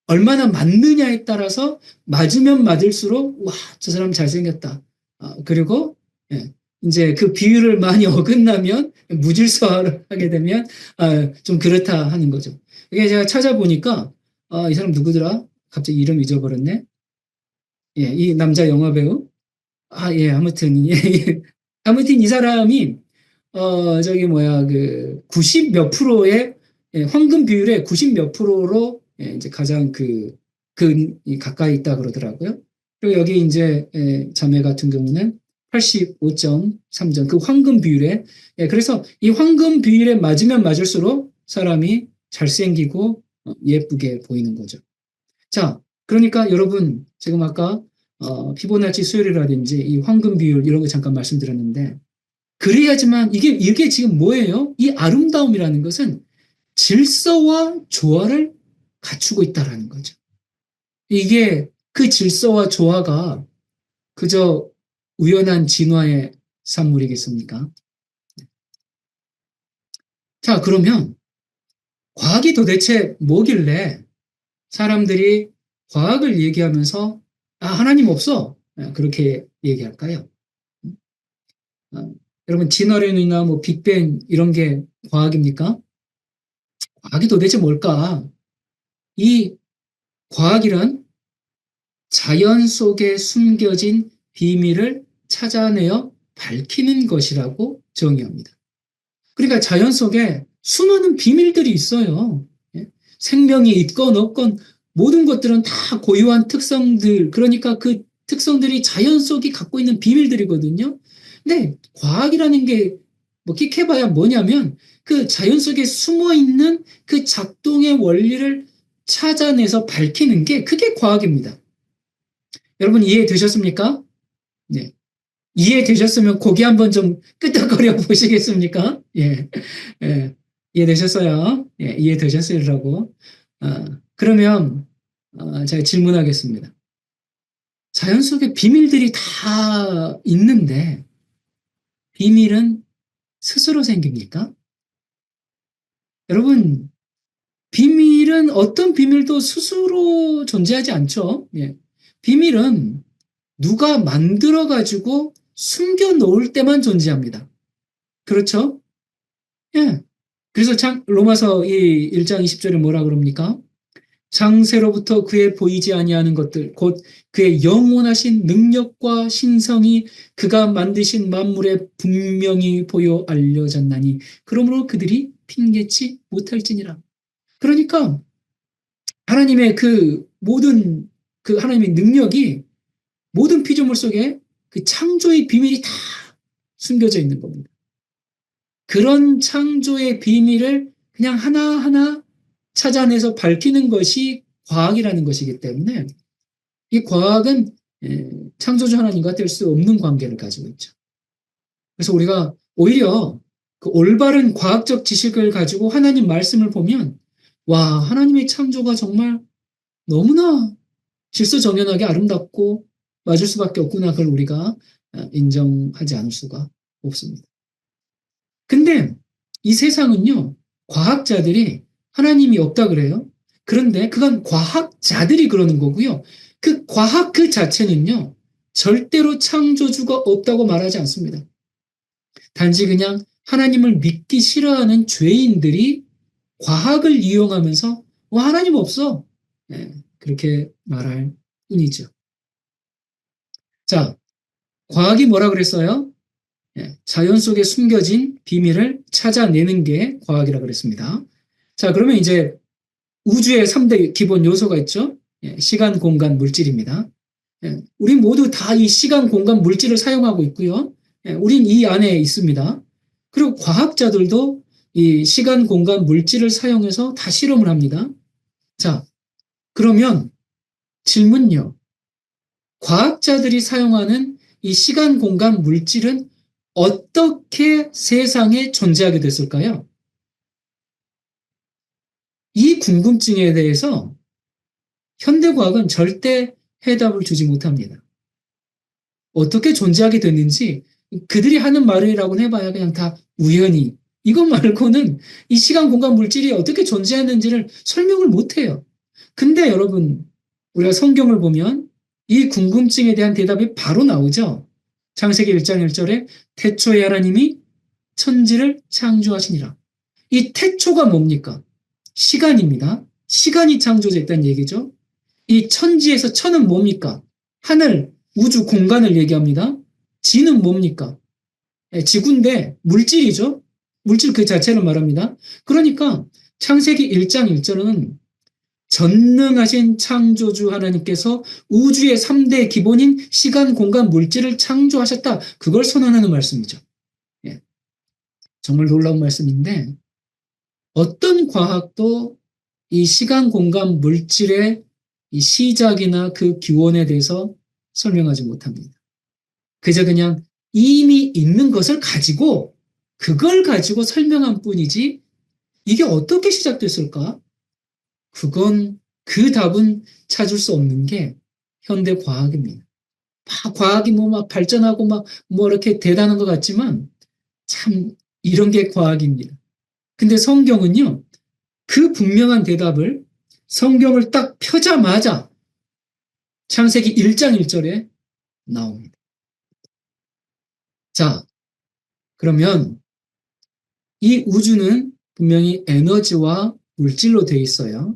얼마나 맞느냐에 따라서 맞으면 맞을수록, 와, 저 사람 잘생겼다. 그리고, 예, 이제 그 비율을 많이 어긋나면, 무질서하게 되면, 좀 그렇다 하는 거죠. 이게 제가 찾아보니까, 이 사람 누구더라? 갑자기 이름 잊어버렸네. 예, 이 남자 영화배우. 예, 아무튼, 예, 예. 아무튼 이 사람이, 저기 뭐야, 90 몇 프로의, 예, 황금 비율의 90 몇 프로로, 예, 이제 가장 가까이 있다 그러더라고요. 그리고 여기 이제, 예, 자매 같은 경우는 85.3점, 그 황금 비율에, 예, 그래서 이 황금 비율에 맞으면 맞을수록 사람이 잘생기고, 예쁘게 보이는 거죠. 자, 그러니까 여러분, 지금 아까 피보나치 수열이라든지 이 황금 비율 이런 거 잠깐 말씀드렸는데, 그래야지만 이게 지금 뭐예요? 이 아름다움이라는 것은 질서와 조화를 갖추고 있다라는 거죠. 이게 그 질서와 조화가 그저 우연한 진화의 산물이겠습니까? 자, 그러면 과학이 도대체 뭐길래 사람들이 과학을 얘기하면서 하나님 없어. 그렇게 얘기할까요? 어, 여러분, 진화론이나 뭐 빅뱅 이런 게 과학입니까? 과학이 도대체 뭘까? 이 과학이란 자연 속에 숨겨진 비밀을 찾아내어 밝히는 것이라고 정의합니다. 그러니까 자연 속에 수많은 비밀들이 있어요. 예? 생명이 있건 없건 모든 것들은 다 고유한 특성들, 그러니까 그 특성들이 자연 속이 갖고 있는 비밀들이거든요. 근데 과학이라는 게 뭐 끽해봐야 뭐냐면 그 자연 속에 숨어 있는 그 작동의 원리를 찾아내서 밝히는 게 그게 과학입니다. 여러분 이해되셨습니까? 네. 이해되셨으면 고개 한번 좀 끄덕거려 보시겠습니까? 예. 예. 이해되셨어요? 예, 이해되셨으라고. 그러면, 제가 질문하겠습니다. 자연 속에 비밀들이 다 있는데, 비밀은 스스로 생깁니까? 여러분, 비밀은 어떤 비밀도 스스로 존재하지 않죠? 예. 비밀은 누가 만들어가지고 숨겨 놓을 때만 존재합니다. 그렇죠? 예. 그래서 로마서 이 1장 20절에 뭐라 그럽니까? 장세로부터 그의 보이지 아니하는 것들, 곧 그의 영원하신 능력과 신성이 그가 만드신 만물에 분명히 보여 알려졌나니, 그러므로 그들이 핑계치 못할지니라. 그러니까 하나님의 모든 하나님의 능력이 모든 피조물 속에 그 창조의 비밀이 다 숨겨져 있는 겁니다. 그런 창조의 비밀을 그냥 하나하나 찾아내서 밝히는 것이 과학이라는 것이기 때문에 이 과학은 창조주 하나님과 될 수 없는 관계를 가지고 있죠. 그래서 우리가 오히려 그 올바른 과학적 지식을 가지고 하나님 말씀을 보면 와, 하나님의 창조가 정말 너무나 질서정연하게 아름답고 맞을 수밖에 없구나. 그걸 우리가 인정하지 않을 수가 없습니다. 근데 이 세상은요, 과학자들이 하나님이 없다 그래요. 그런데 그건 과학자들이 그러는 거고요. 그 과학 그 자체는요, 절대로 창조주가 없다고 말하지 않습니다. 단지 그냥 하나님을 믿기 싫어하는 죄인들이 과학을 이용하면서 하나님 없어. 네, 그렇게 말할 뿐이죠. 자, 과학이 뭐라 그랬어요? 자연 속에 숨겨진 비밀을 찾아내는 게 과학이라고 그랬습니다. 자, 그러면 이제 우주의 3대 기본 요소가 있죠. 시간, 공간, 물질입니다. 우리 모두 다 이 시간, 공간, 물질을 사용하고 있고요. 우린 이 안에 있습니다. 그리고 과학자들도 이 시간, 공간, 물질을 사용해서 다 실험을 합니다. 자, 그러면 질문요. 과학자들이 사용하는 이 시간, 공간, 물질은 어떻게 세상에 존재하게 됐을까요? 이 궁금증에 대해서 현대과학은 절대 해답을 주지 못합니다. 어떻게 존재하게 됐는지 그들이 하는 말이라고는 해봐야 그냥 다 우연히. 이것 말고는 이 시간, 공간, 물질이 어떻게 존재하는지를 설명을 못해요. 근데 여러분, 우리가 성경을 보면 이 궁금증에 대한 대답이 바로 나오죠. 창세기 1장 1절에 태초에 하나님이 천지를 창조하시니라. 이 태초가 뭡니까? 시간입니다. 시간이 창조됐다는 얘기죠. 이 천지에서 천은 뭡니까? 하늘, 우주, 공간을 얘기합니다. 지는 뭡니까? 지구인데 물질이죠. 물질 그 자체를 말합니다. 그러니까 창세기 1장 1절은 전능하신 창조주 하나님께서 우주의 3대 기본인 시간, 공간, 물질을 창조하셨다. 그걸 선언하는 말씀이죠. 예. 정말 놀라운 말씀인데 어떤 과학도 이 시간, 공간, 물질의 이 시작이나 그 기원에 대해서 설명하지 못합니다. 그저 그냥 이미 있는 것을 가지고 그걸 가지고 설명한 뿐이지 이게 어떻게 시작됐을까? 그 답은 찾을 수 없는 게 현대 과학입니다. 과학이 뭐 막 발전하고 막 뭐 이렇게 대단한 것 같지만 참 이런 게 과학입니다. 근데 성경은요, 그 분명한 대답을 성경을 딱 펴자마자 창세기 1장 1절에 나옵니다. 자, 그러면 이 우주는 분명히 에너지와 물질로 되어 있어요.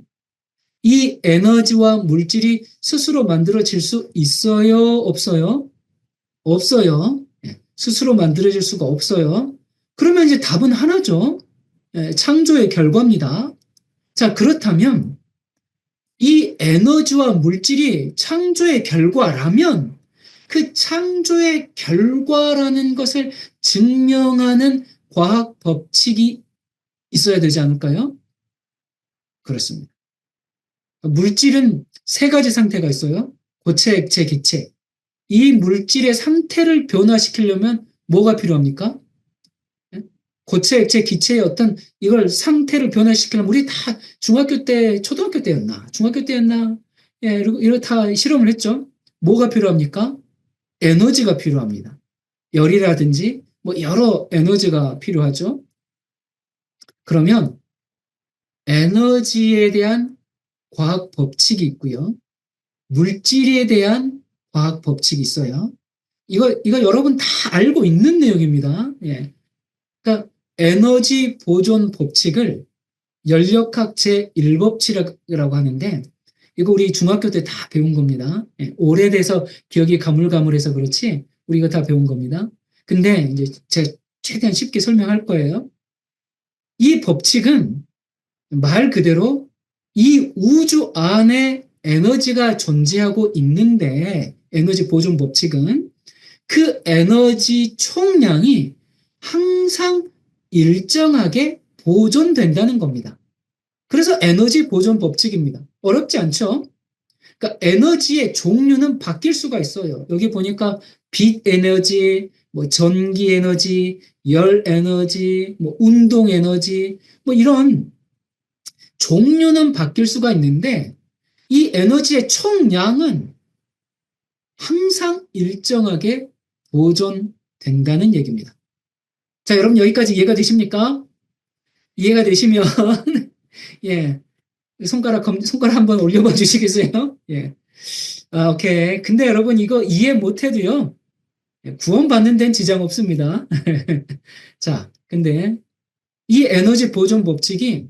이 에너지와 물질이 스스로 만들어질 수 있어요? 없어요? 없어요. 스스로 만들어질 수가 없어요. 그러면 이제 답은 하나죠. 창조의 결과입니다. 자, 그렇다면 이 에너지와 물질이 창조의 결과라면 그 창조의 결과라는 것을 증명하는 과학 법칙이 있어야 되지 않을까요? 그렇습니다. 물질은 세 가지 상태가 있어요. 고체, 액체, 기체. 이 물질의 상태를 변화시키려면 뭐가 필요합니까? 고체, 액체, 기체의 어떤 이걸 상태를 변화시키려면 우리 다 중학교 때, 초등학교 때였나? 중학교 때였나? 예, 이거 다 실험을 했죠. 뭐가 필요합니까? 에너지가 필요합니다. 열이라든지 뭐 여러 에너지가 필요하죠. 그러면 에너지에 대한 과학 법칙이 있고요. 물질에 대한 과학 법칙이 있어요. 이거 여러분 다 알고 있는 내용입니다. 예. 그러니까 에너지 보존 법칙을 연력학 제1법칙이라고 하는데 이거 우리 중학교 때 다 배운 겁니다. 예. 오래돼서 기억이 가물가물해서 그렇지 우리 이거 다 배운 겁니다. 근데 이제 제가 최대한 쉽게 설명할 거예요. 이 법칙은 말 그대로 이 우주 안에 에너지가 존재하고 있는데 에너지 보존 법칙은 그 에너지 총량이 항상 일정하게 보존된다는 겁니다. 그래서 에너지 보존 법칙입니다. 어렵지 않죠? 그러니까 에너지의 종류는 바뀔 수가 있어요. 여기 보니까 빛 에너지, 뭐 전기 에너지, 열 에너지, 뭐 운동 에너지, 뭐 이런 종류는 바뀔 수가 있는데 이 에너지의 총량은 항상 일정하게 보존된다는 얘기입니다. 자, 여러분 여기까지 이해가 되십니까? 이해가 되시면 예, 손가락 한번 올려봐 주시겠어요? 예. 오케이. 근데 여러분 이거 이해 못해도요. 구원받는 데는 지장 없습니다. 자, 근데 이 에너지 보존 법칙이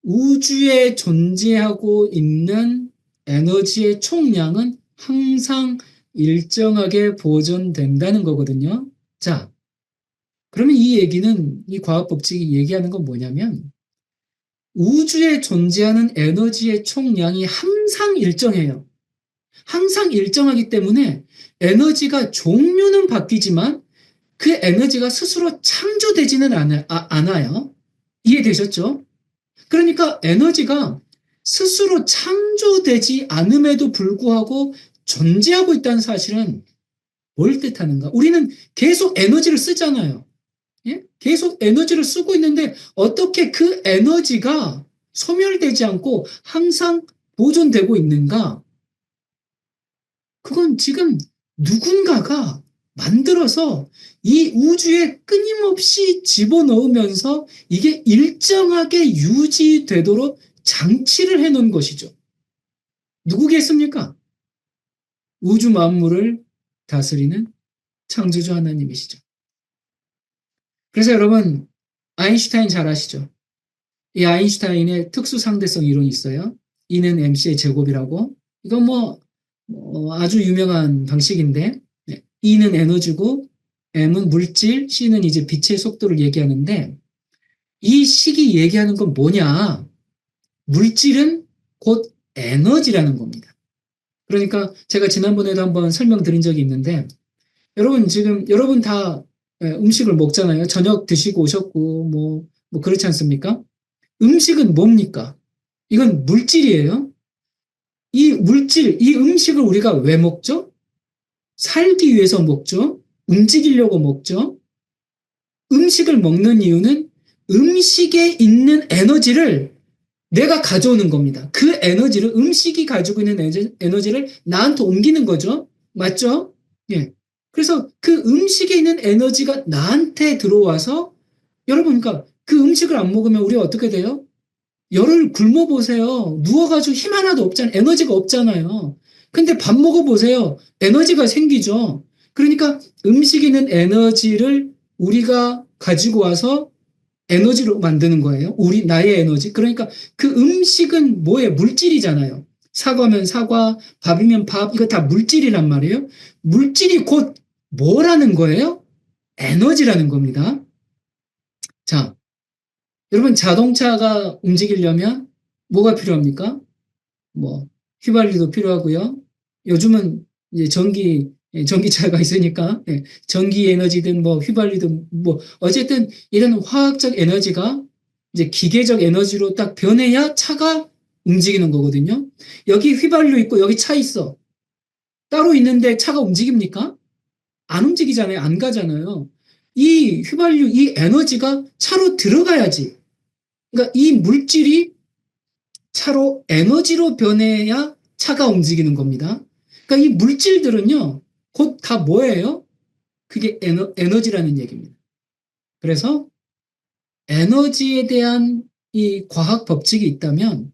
우주에 존재하고 있는 에너지의 총량은 항상 일정하게 보존된다는 거거든요. 자, 그러면 이 얘기는, 이 과학 법칙이 얘기하는 건 뭐냐면, 우주에 존재하는 에너지의 총량이 항상 일정해요. 항상 일정하기 때문에 에너지가 종류는 바뀌지만 그 에너지가 스스로 창조되지는 않아요. 이해되셨죠? 그러니까 에너지가 스스로 창조되지 않음에도 불구하고 존재하고 있다는 사실은 뭘 뜻하는가? 우리는 계속 에너지를 쓰잖아요. 예? 계속 에너지를 쓰고 있는데 어떻게 그 에너지가 소멸되지 않고 항상 보존되고 있는가? 그건 지금 누군가가 만들어서 이 우주에 끊임없이 집어넣으면서 이게 일정하게 유지되도록 장치를 해놓은 것이죠. 누구겠습니까? 우주 만물을 다스리는 창조주 하나님이시죠. 그래서 여러분, 아인슈타인 잘 아시죠? 이 아인슈타인의 특수 상대성 이론이 있어요. E는 mc의 제곱이라고. 이건 아주 유명한 방식인데, E는 에너지고, M은 물질, C는 이제 빛의 속도를 얘기하는데, 이 식이 얘기하는 건 뭐냐? 물질은 곧 에너지라는 겁니다. 그러니까 제가 지난번에도 한번 설명드린 적이 있는데, 여러분 다 음식을 먹잖아요. 저녁 드시고 오셨고, 그렇지 않습니까? 음식은 뭡니까? 이건 물질이에요. 이 음식을 우리가 왜 먹죠? 살기 위해서 먹죠. 움직이려고 먹죠. 음식을 먹는 이유는 음식에 있는 에너지를 내가 가져오는 겁니다. 그 에너지를, 음식이 가지고 있는 에너지를 나한테 옮기는 거죠. 맞죠? 예. 그래서 그 음식에 있는 에너지가 나한테 들어와서, 여러분, 그러니까 그 음식을 안 먹으면 우리가 어떻게 돼요? 열을 굶어보세요. 누워가지고 힘 하나도 없잖아요. 에너지가 없잖아요. 근데 밥 먹어보세요. 에너지가 생기죠. 그러니까 음식에 있는 에너지를 우리가 가지고 와서 에너지로 만드는 거예요. 나의 에너지. 그러니까 그 음식은 뭐예요? 물질이잖아요. 사과면 사과, 밥이면 밥, 이거 다 물질이란 말이에요. 물질이 곧 뭐라는 거예요? 에너지라는 겁니다. 자, 여러분, 자동차가 움직이려면 뭐가 필요합니까? 휘발유도 필요하고요. 요즘은 이제 전기차가 있으니까, 전기 에너지든 휘발유든 어쨌든 이런 화학적 에너지가 이제 기계적 에너지로 딱 변해야 차가 움직이는 거거든요. 여기 휘발유 있고 여기 차 있어. 따로 있는데 차가 움직입니까? 안 움직이잖아요. 안 가잖아요. 이 휘발유, 이 에너지가 차로 들어가야지. 그러니까 이 물질이 차로 에너지로 변해야 차가 움직이는 겁니다. 그러니까 이 물질들은요, 곧 다 뭐예요? 그게 에너지라는 얘기입니다. 그래서 에너지에 대한 이 과학 법칙이 있다면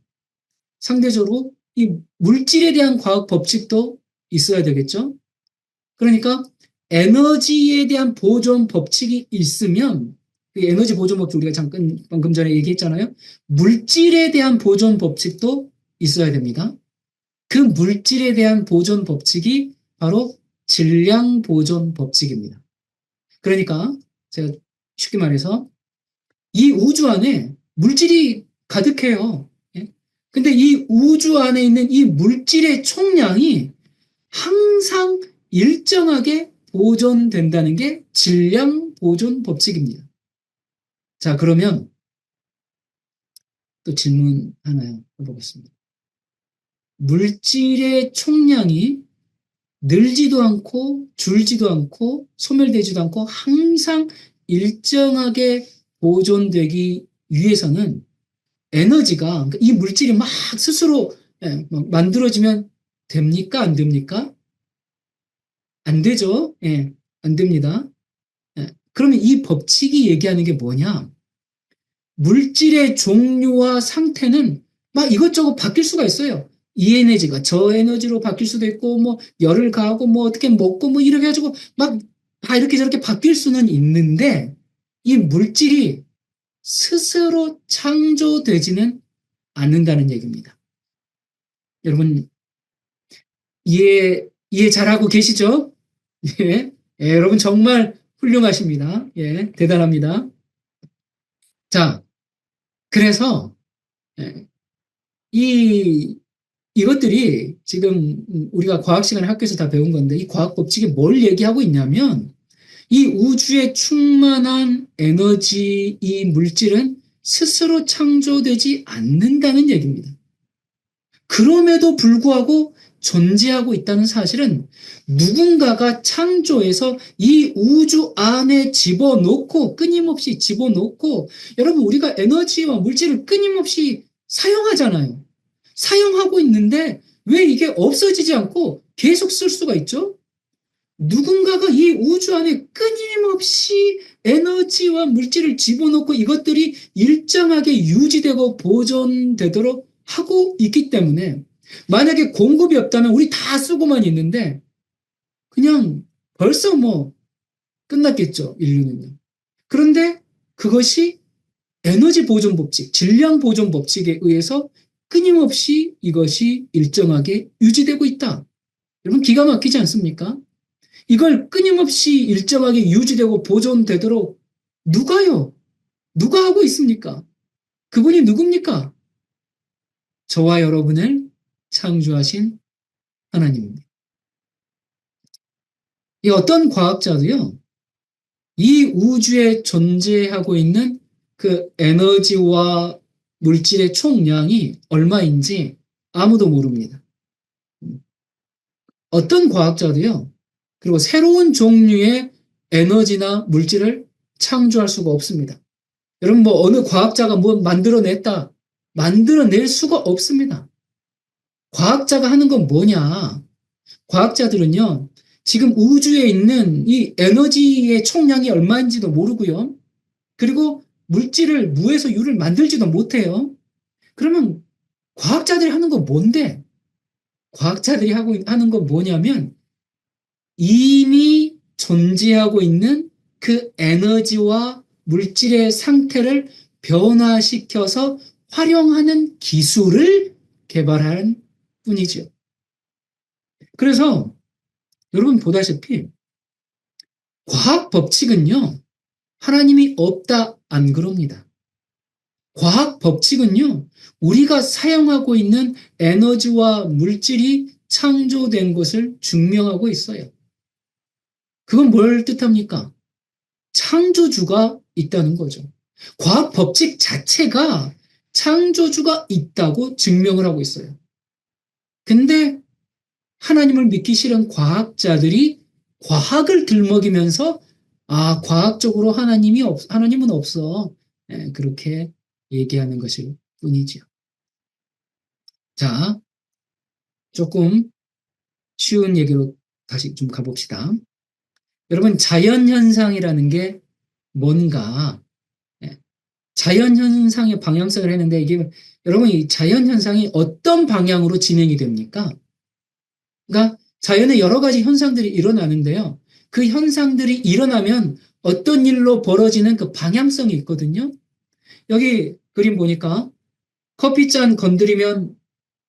상대적으로 이 물질에 대한 과학 법칙도 있어야 되겠죠? 그러니까 에너지에 대한 보존 법칙이 있으면, 그 에너지 보존 법칙 우리가 잠깐 방금 전에 얘기했잖아요. 물질에 대한 보존 법칙도 있어야 됩니다. 그 물질에 대한 보존 법칙이 바로 질량 보존 법칙입니다. 그러니까 제가 쉽게 말해서 이 우주 안에 물질이 가득해요. 예? 근데 이 우주 안에 있는 이 물질의 총량이 항상 일정하게 보존된다는 게 질량 보존 법칙입니다. 자, 그러면 또 질문 하나 해보겠습니다. 물질의 총량이 늘지도 않고 줄지도 않고 소멸되지도 않고 항상 일정하게 보존되기 위해서는 에너지가, 그러니까 이 물질이 막 스스로 막 만들어지면 됩니까? 안 됩니까? 안 되죠. 예, 안 됩니다. 그러면 이 법칙이 얘기하는 게 뭐냐? 물질의 종류와 상태는 막 이것저것 바뀔 수가 있어요. 이 에너지가 저 에너지로 바뀔 수도 있고, 열을 가하고, 어떻게 먹고, 이렇게 해가지고, 막, 다 이렇게 저렇게 바뀔 수는 있는데, 이 물질이 스스로 창조되지는 않는다는 얘기입니다. 여러분, 이해 잘하고 계시죠? 예, 여러분 정말 훌륭하십니다. 예, 대단합니다. 자, 그래서, 예, 이것들이 지금 우리가 과학 시간에 학교에서 다 배운 건데 이 과학 법칙이 뭘 얘기하고 있냐면 이 우주에 충만한 에너지, 이 물질은 스스로 창조되지 않는다는 얘기입니다. 그럼에도 불구하고 존재하고 있다는 사실은 누군가가 창조해서 이 우주 안에 집어넣고 끊임없이 집어넣고 여러분 우리가 에너지와 물질을 끊임없이 사용하잖아요. 사용하고 있는데 왜 이게 없어지지 않고 계속 쓸 수가 있죠? 누군가가 이 우주 안에 끊임없이 에너지와 물질을 집어넣고 이것들이 일정하게 유지되고 보존되도록 하고 있기 때문에 만약에 공급이 없다면 우리 다 쓰고만 있는데 그냥 벌써 뭐 끝났겠죠, 인류는요. 그런데 그것이 에너지 보존 법칙, 질량 보존 법칙에 의해서 끊임없이 이것이 일정하게 유지되고 있다. 여러분 기가 막히지 않습니까? 이걸 끊임없이 일정하게 유지되고 보존되도록 누가요? 누가 하고 있습니까? 그분이 누굽니까? 저와 여러분을 창조하신 하나님입니다. 이 어떤 과학자도요, 이 우주에 존재하고 있는 그 에너지와 물질의 총량이 얼마인지 아무도 모릅니다. 어떤 과학자도요, 그리고 새로운 종류의 에너지나 물질을 창조할 수가 없습니다. 여러분 뭐 어느 과학자가 뭐 만들어냈다, 만들어낼 수가 없습니다. 과학자가 하는 건 뭐냐? 과학자들은요, 지금 우주에 있는 이 에너지의 총량이 얼마인지도 모르고요. 그리고 물질을 무에서 유를 만들지도 못해요. 그러면 과학자들이 하는 건 뭔데? 과학자들이 하는 건 뭐냐면 이미 존재하고 있는 그 에너지와 물질의 상태를 변화시켜서 활용하는 기술을 개발한 뿐이죠. 그래서 여러분 보다시피 과학 법칙은요, 하나님이 없다 안 그럽니다. 과학 법칙은요, 우리가 사용하고 있는 에너지와 물질이 창조된 것을 증명하고 있어요. 그건 뭘 뜻합니까? 창조주가 있다는 거죠. 과학 법칙 자체가 창조주가 있다고 증명을 하고 있어요. 근데 하나님을 믿기 싫은 과학자들이 과학을 들먹이면서 과학적으로 하나님은 없어. 그렇게 얘기하는 것일 뿐이죠. 자, 조금 쉬운 얘기로 다시 좀 가봅시다. 여러분, 자연현상이라는 게 뭔가, 자연현상의 방향성을 했는데 이게, 여러분, 이 자연현상이 어떤 방향으로 진행이 됩니까? 그러니까 자연에 여러 가지 현상들이 일어나는데요. 그 현상들이 일어나면 어떤 일로 벌어지는 그 방향성이 있거든요. 여기 그림 보니까 커피잔 건드리면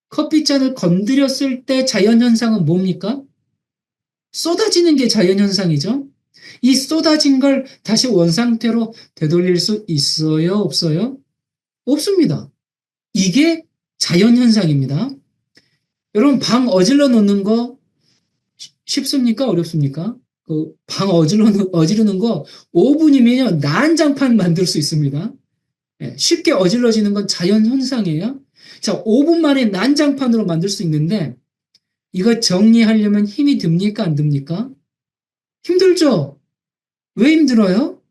커피잔을 건드렸을 때 자연현상은 뭡니까? 쏟아지는 게 자연현상이죠. 이 쏟아진 걸 다시 원상태로 되돌릴 수 있어요? 없어요? 없습니다. 이게 자연현상입니다. 여러분 방 어질러 놓는 거 쉽습니까? 어렵습니까? 그 방 어지르는 거 5분이면 난장판 만들 수 있습니다. 쉽게 어질러지는 건 자연현상이에요. 자, 5분 만에 난장판으로 만들 수 있는데 이거 정리하려면 힘이 듭니까? 안 듭니까? 힘들죠? 왜 힘들어요?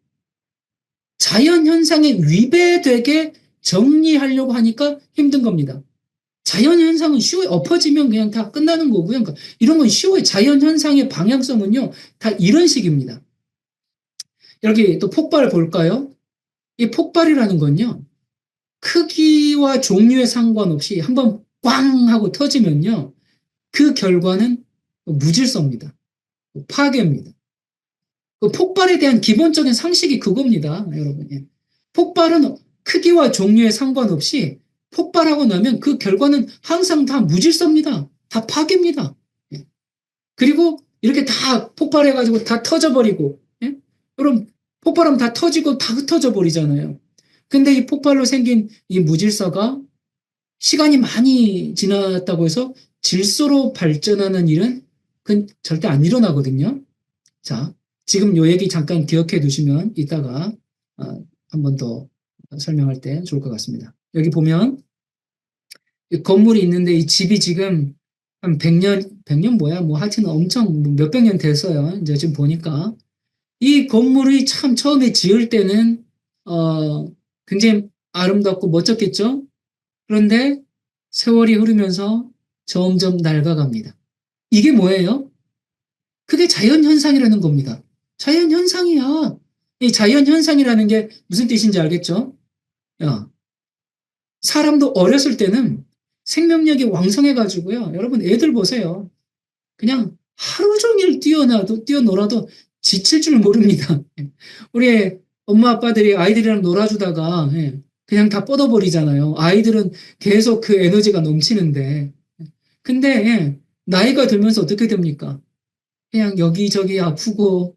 자연현상에 위배되게 정리하려고 하니까 힘든 겁니다. 자연현상은 쉬워요. 엎어지면 그냥 다 끝나는 거고요. 그러니까 이런 건 쉬워요. 자연현상의 방향성은요, 다 이런 식입니다. 여기 또 폭발을 볼까요? 이 폭발이라는 건요, 크기와 종류에 상관없이 한번 꽝 하고 터지면요, 그 결과는 무질서입니다. 파괴입니다. 그 폭발에 대한 기본적인 상식이 그겁니다, 여러분. 폭발은 크기와 종류에 상관없이 폭발하고 나면 그 결과는 항상 다 무질서입니다. 다 파괴입니다. 그리고 이렇게 다 폭발해가지고 다 터져버리고, 여러분, 폭발하면 다 터지고 다 흩어져 버리잖아요. 근데 이 폭발로 생긴 이 무질서가 시간이 많이 지났다고 해서 질서로 발전하는 일은 그건 절대 안 일어나거든요. 자, 지금 요 얘기 잠깐 기억해 두시면 이따가 한 번 더 설명할 때 좋을 것 같습니다. 여기 보면 건물이 있는데 이 집이 지금 한 100년 뭐야, 뭐 하여튼 엄청 뭐 몇백 년 됐어요. 이제 지금 보니까. 이 건물이 참 처음에 지을 때는, 굉장히 아름답고 멋졌겠죠? 그런데 세월이 흐르면서 점점 낡아갑니다. 이게 뭐예요? 그게 자연현상이라는 겁니다. 자연현상이야. 이 자연현상이라는 게 무슨 뜻인지 알겠죠? 야, 사람도 어렸을 때는 생명력이 왕성해가지고요. 여러분 애들 보세요. 그냥 하루 종일 뛰어놀아도 지칠 줄 모릅니다. 우리 엄마 아빠들이 아이들이랑 놀아주다가 그냥 다 뻗어버리잖아요. 아이들은 계속 그 에너지가 넘치는데. 근데 나이가 들면서 어떻게 됩니까? 그냥 여기저기 아프고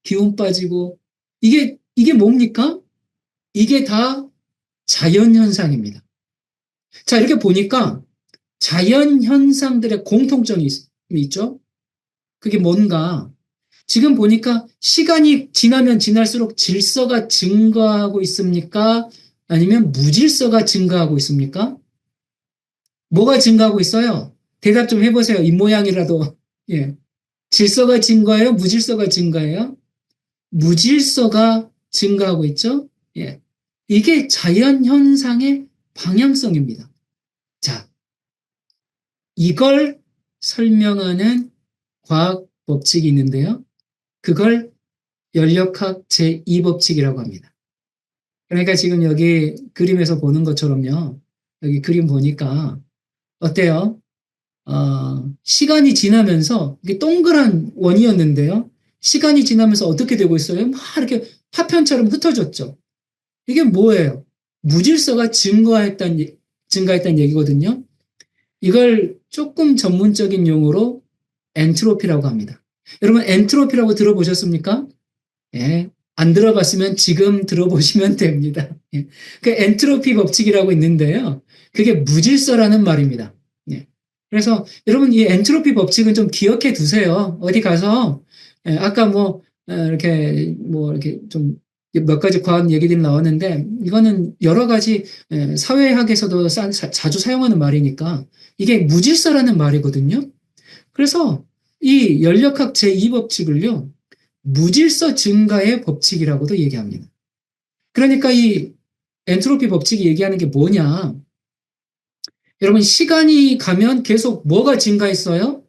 기운 빠지고 이게 뭡니까? 이게 다 자연현상입니다. 자, 이렇게 보니까 자연현상들의 공통점이 있죠? 그게 뭔가 지금 보니까 시간이 지나면 지날수록 질서가 증가하고 있습니까? 아니면 무질서가 증가하고 있습니까? 뭐가 증가하고 있어요? 대답 좀 해보세요. 이 모양이라도. 예. 질서가 증가해요? 무질서가 증가해요? 무질서가 증가하고 있죠? 예. 이게 자연현상의 방향성입니다. 자, 이걸 설명하는 과학 법칙이 있는데요. 그걸 연력학 제2법칙이라고 합니다. 그러니까 지금 여기 그림에서 보는 것처럼요. 여기 그림 보니까 어때요? 시간이 지나면서 이게 동그란 원이었는데요. 시간이 지나면서 어떻게 되고 있어요? 막 이렇게 파편처럼 흩어졌죠. 이게 뭐예요? 무질서가 증가했다는 얘기거든요. 이걸 조금 전문적인 용어로 엔트로피라고 합니다. 여러분, 엔트로피라고 들어보셨습니까? 예. 안 들어봤으면 지금 들어보시면 됩니다. 예. 그 엔트로피 법칙이라고 있는데요. 그게 무질서라는 말입니다. 예. 그래서 여러분 이 엔트로피 법칙은 좀 기억해 두세요. 어디 가서 아까 이렇게 좀 몇 가지 과학 얘기들이 나왔는데 이거는 여러 가지 사회학에서도 자주 사용하는 말이니까 이게 무질서라는 말이거든요. 그래서 이 연력학 제2법칙을요. 무질서 증가의 법칙이라고도 얘기합니다. 그러니까 이 엔트로피 법칙이 얘기하는 게 뭐냐? 여러분 시간이 가면 계속 뭐가 증가했어요?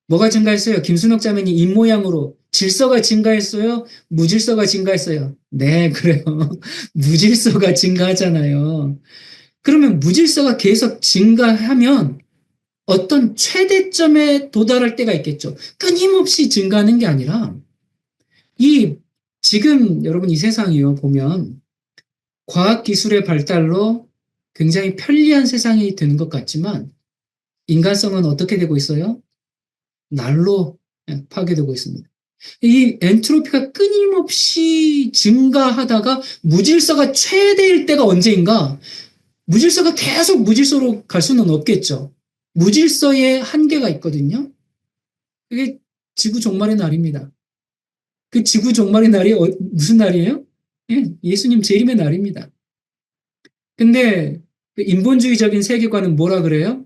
뭐가 증가했어요? 김순옥 자매님 입모양으로 질서가 증가했어요? 무질서가 증가했어요? 네, 그래요. 무질서가 증가하잖아요. 그러면 무질서가 계속 증가하면 어떤 최대점에 도달할 때가 있겠죠. 끊임없이 증가하는 게 아니라 이 지금 여러분 이 세상이요 보면 과학기술의 발달로 굉장히 편리한 세상이 되는 것 같지만 인간성은 어떻게 되고 있어요? 날로 파괴되고 있습니다. 이 엔트로피가 끊임없이 증가하다가 무질서가 최대일 때가 언제인가? 무질서가 계속 무질서로 갈 수는 없겠죠. 무질서의 한계가 있거든요. 그게 지구 종말의 날입니다. 그 지구 종말의 날이 무슨 날이에요? 예, 예수님 재림의 날입니다. 근데 그 인본주의적인 세계관은 뭐라 그래요?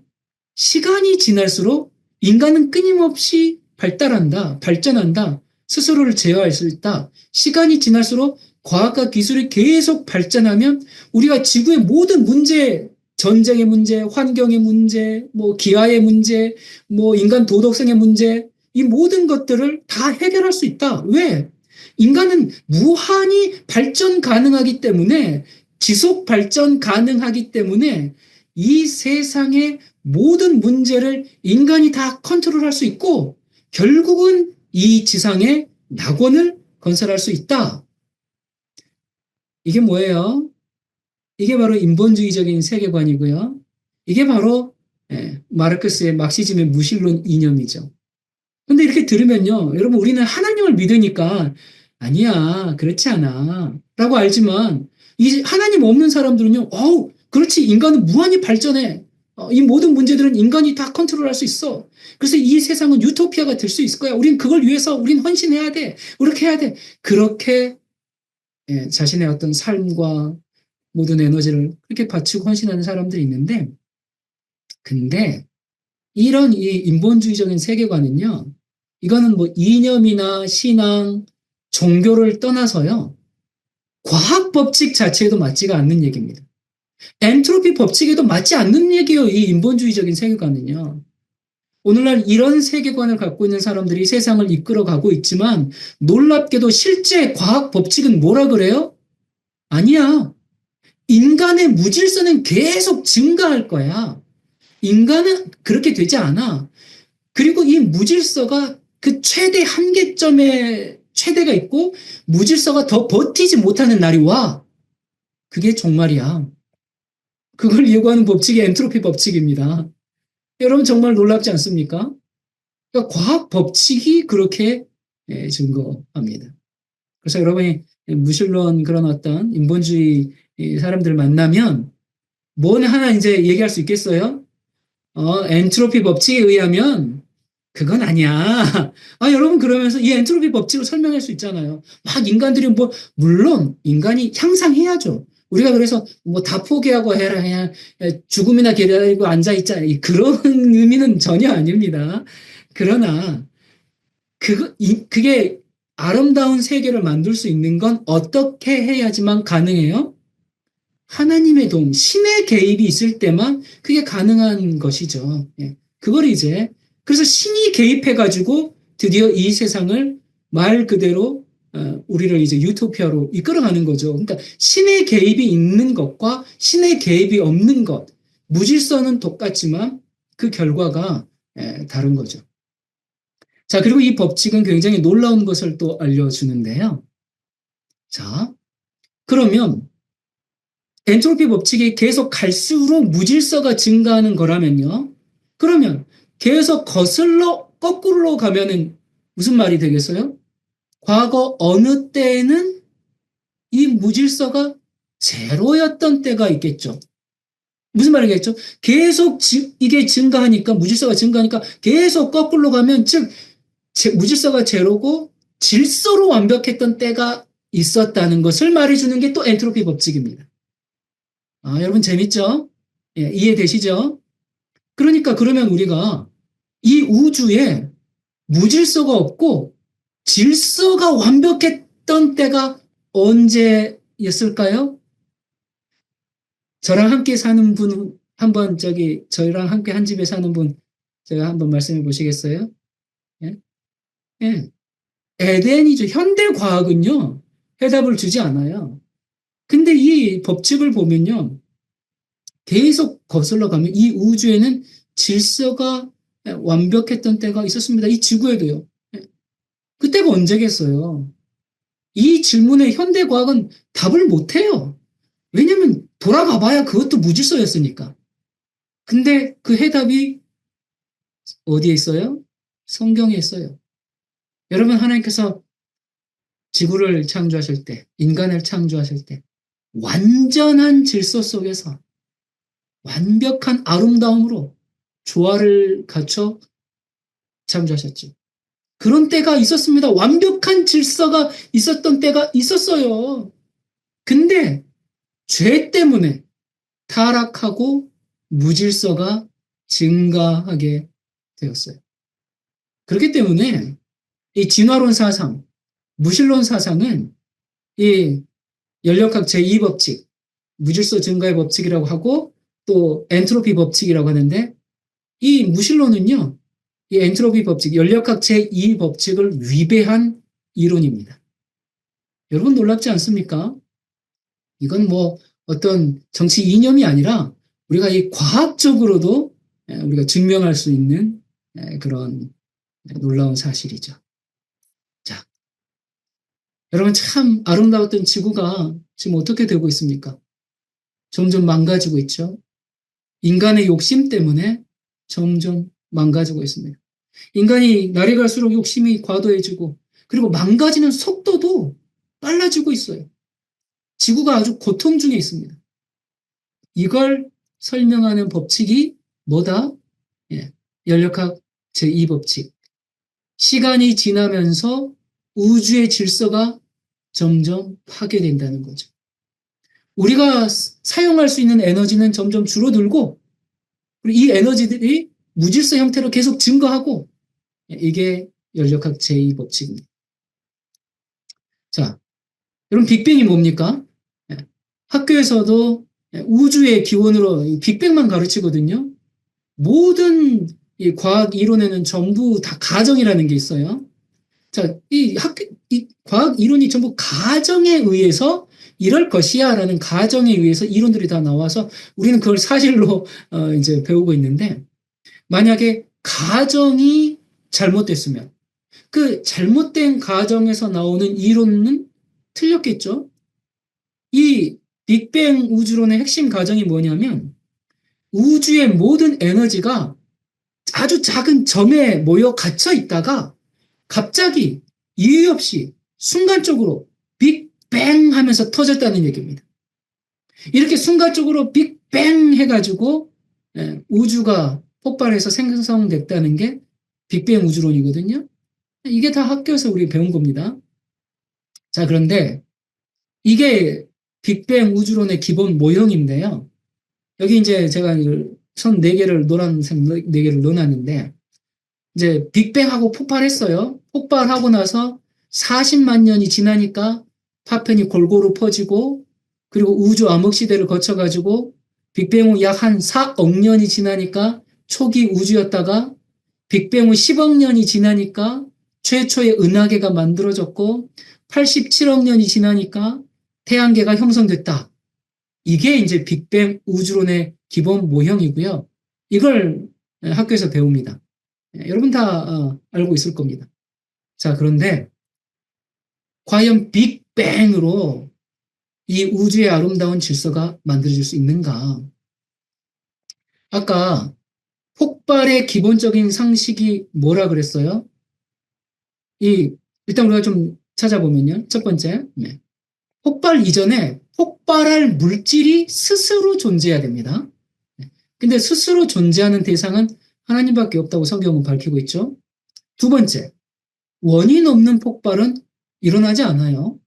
시간이 지날수록 인간은 끊임없이 발달한다, 발전한다, 스스로를 제어할 수 있다. 시간이 지날수록 과학과 기술이 계속 발전하면 우리가 지구의 모든 문제, 전쟁의 문제, 환경의 문제, 뭐 기아의 문제, 뭐 인간 도덕성의 문제, 이 모든 것들을 다 해결할 수 있다. 왜? 인간은 무한히 발전 가능하기 때문에 지속 발전 가능하기 때문에 이 세상의 모든 문제를 인간이 다 컨트롤할 수 있고 결국은 이 지상에 낙원을 건설할 수 있다. 이게 뭐예요? 이게 바로 인본주의적인 세계관이고요. 이게 바로 마르크스의 막시즘의 무신론 이념이죠. 근데 이렇게 들으면요. 여러분 우리는 하나님을 믿으니까 아니야 그렇지 않아 라고 알지만 이 하나님 없는 사람들은요. 그렇지 인간은 무한히 발전해. 이 모든 문제들은 인간이 다 컨트롤할 수 있어. 그래서 이 세상은 유토피아가 될 수 있을 거야. 우린 그걸 위해서 우린 헌신해야 돼. 이렇게 해야 돼. 그렇게 자신의 어떤 삶과 모든 에너지를 그렇게 바치고 헌신하는 사람들이 있는데 근데 이런 이 인본주의적인 세계관은요, 이거는 뭐 이념이나 신앙, 종교를 떠나서요, 과학 법칙 자체에도 맞지가 않는 얘기입니다. 엔트로피 법칙에도 맞지 않는 얘기예요, 이 인본주의적인 세계관은요. 오늘날 이런 세계관을 갖고 있는 사람들이 세상을 이끌어가고 있지만 놀랍게도 실제 과학 법칙은 뭐라 그래요? 아니야. 인간의 무질서는 계속 증가할 거야. 인간은 그렇게 되지 않아. 그리고 이 무질서가 그 최대 한계점에 최대가 있고 무질서가 더 버티지 못하는 날이 와. 그게 종말이야. 그걸 예고하는 법칙이 엔트로피 법칙입니다. 여러분 정말 놀랍지 않습니까? 그러니까 과학 법칙이 그렇게 증거합니다. 그래서 여러분이 무신론 그런 어떤 인본주의 사람들 만나면 뭔 하나 이제 얘기할 수 있겠어요? 엔트로피 법칙에 의하면 그건 아니야. 아, 여러분 그러면서 이 엔트로피 법칙을 설명할 수 있잖아요. 막 인간들이 뭐 물론 인간이 향상해야죠. 우리가 그래서 뭐 다 포기하고 해라 그냥 죽음이나 기다리고 앉아 있자 그런 의미는 전혀 아닙니다. 그러나 그게 아름다운 세계를 만들 수 있는 건 어떻게 해야지만 가능해요? 하나님의 도움, 신의 개입이 있을 때만 그게 가능한 것이죠. 예. 그걸 이제, 그래서 신이 개입해가지고 드디어 이 세상을 말 그대로, 우리를 이제 유토피아로 이끌어가는 거죠. 그러니까 신의 개입이 있는 것과 신의 개입이 없는 것, 무질서는 똑같지만 그 결과가 다른 거죠. 자, 그리고 이 법칙은 굉장히 놀라운 것을 또 알려주는데요. 자, 그러면 엔트로피 법칙이 계속 갈수록 무질서가 증가하는 거라면요. 그러면 계속 거슬러 거꾸로 가면은 무슨 말이 되겠어요? 과거 어느 때에는 이 무질서가 제로였던 때가 있겠죠. 무슨 말이겠죠? 계속 이게 증가하니까 무질서가 증가하니까 계속 거꾸로 가면 즉 무질서가 제로고 질서로 완벽했던 때가 있었다는 것을 말해주는 게 또 엔트로피 법칙입니다. 아, 여러분 재밌죠? 예, 이해되시죠? 그러니까 그러면 우리가 이 우주에 무질서가 없고 질서가 완벽했던 때가 언제였을까요? 저랑 함께 사는 분 한번 저희랑 함께 한 집에 사는 분 제가 한번 말씀해 보시겠어요? 예? 예. 에덴이죠. 현대 과학은요. 해답을 주지 않아요. 근데 이 법칙을 보면요. 계속 거슬러 가면 이 우주에는 질서가 완벽했던 때가 있었습니다. 이 지구에도요. 그때가 언제겠어요? 이 질문에 현대과학은 답을 못해요. 왜냐면 돌아가 봐야 그것도 무질서였으니까. 근데 그 해답이 어디에 있어요? 성경에 있어요. 여러분 하나님께서 지구를 창조하실 때, 인간을 창조하실 때 완전한 질서 속에서 완벽한 아름다움으로 조화를 갖춰 창조하셨죠. 그런 때가 있었습니다. 완벽한 질서가 있었던 때가 있었어요. 근데 죄 때문에 타락하고 무질서가 증가하게 되었어요. 그렇기 때문에 이 진화론 사상, 무신론 사상은 이 연력학 제2법칙, 무질서 증가의 법칙이라고 하고 또 엔트로피 법칙이라고 하는데 이 무신론은요. 이 엔트로피 법칙, 연력학 제2법칙을 위배한 이론입니다. 여러분 놀랍지 않습니까? 이건 뭐 어떤 정치 이념이 아니라 우리가 이 과학적으로도 우리가 증명할 수 있는 그런 놀라운 사실이죠. 자, 여러분 참 아름다웠던 지구가 지금 어떻게 되고 있습니까? 점점 망가지고 있죠. 인간의 욕심 때문에 점점 망가지고 있습니다. 인간이 날이 갈수록 욕심이 과도해지고 그리고 망가지는 속도도 빨라지고 있어요. 지구가 아주 고통 중에 있습니다. 이걸 설명하는 법칙이 뭐다? 예, 연력학 제2법칙. 시간이 지나면서 우주의 질서가 점점 파괴된다는 거죠. 우리가 사용할 수 있는 에너지는 점점 줄어들고 이 에너지들이 무질서 형태로 계속 증거하고, 이게 연력학 제2법칙입니다. 자, 여러분 빅뱅이 뭡니까? 학교에서도 우주의 기원으로 빅뱅만 가르치거든요. 모든 이 과학 이론에는 전부 다 가정이라는 게 있어요. 자, 이 과학 이론이 전부 가정에 의해서 이럴 것이야 라는 가정에 의해서 이론들이 다 나와서 우리는 그걸 사실로 이제 배우고 있는데, 만약에 가정이 잘못됐으면 그 잘못된 가정에서 나오는 이론은 틀렸겠죠. 이 빅뱅 우주론의 핵심 가정이 뭐냐면, 우주의 모든 에너지가 아주 작은 점에 모여 갇혀 있다가 갑자기 이유 없이 순간적으로 빅뱅 하면서 터졌다는 얘기입니다. 이렇게 순간적으로 빅뱅 해가지고 우주가 폭발해서 생성됐다는 게 빅뱅 우주론이거든요. 이게 다 학교에서 우리 배운 겁니다. 자, 그런데 이게 빅뱅 우주론의 기본 모형인데요. 여기 이제 제가 선 4개를, 노란색 4개를 넣어놨는데, 이제 빅뱅하고 폭발했어요. 폭발하고 나서 40만 년이 지나니까 파편이 골고루 퍼지고, 그리고 우주 암흑 시대를 거쳐가지고 빅뱅 후 약 한 4억 년이 지나니까 초기 우주였다가, 빅뱅 후 10억 년이 지나니까 최초의 은하계가 만들어졌고, 87억 년이 지나니까 태양계가 형성됐다. 이게 이제 빅뱅 우주론의 기본 모형이고요. 이걸 학교에서 배웁니다. 여러분 다 알고 있을 겁니다. 자, 그런데 과연 빅뱅으로 이 우주의 아름다운 질서가 만들어질 수 있는가? 아까 폭발의 기본적인 상식이 뭐라 그랬어요? 일단 우리가 좀 찾아보면요. 첫 번째, 폭발 이전에 폭발할 물질이 스스로 존재해야 됩니다. 근데 스스로 존재하는 대상은 하나님밖에 없다고 성경은 밝히고 있죠. 두 번째, 원인 없는 폭발은 일어나지 않아요.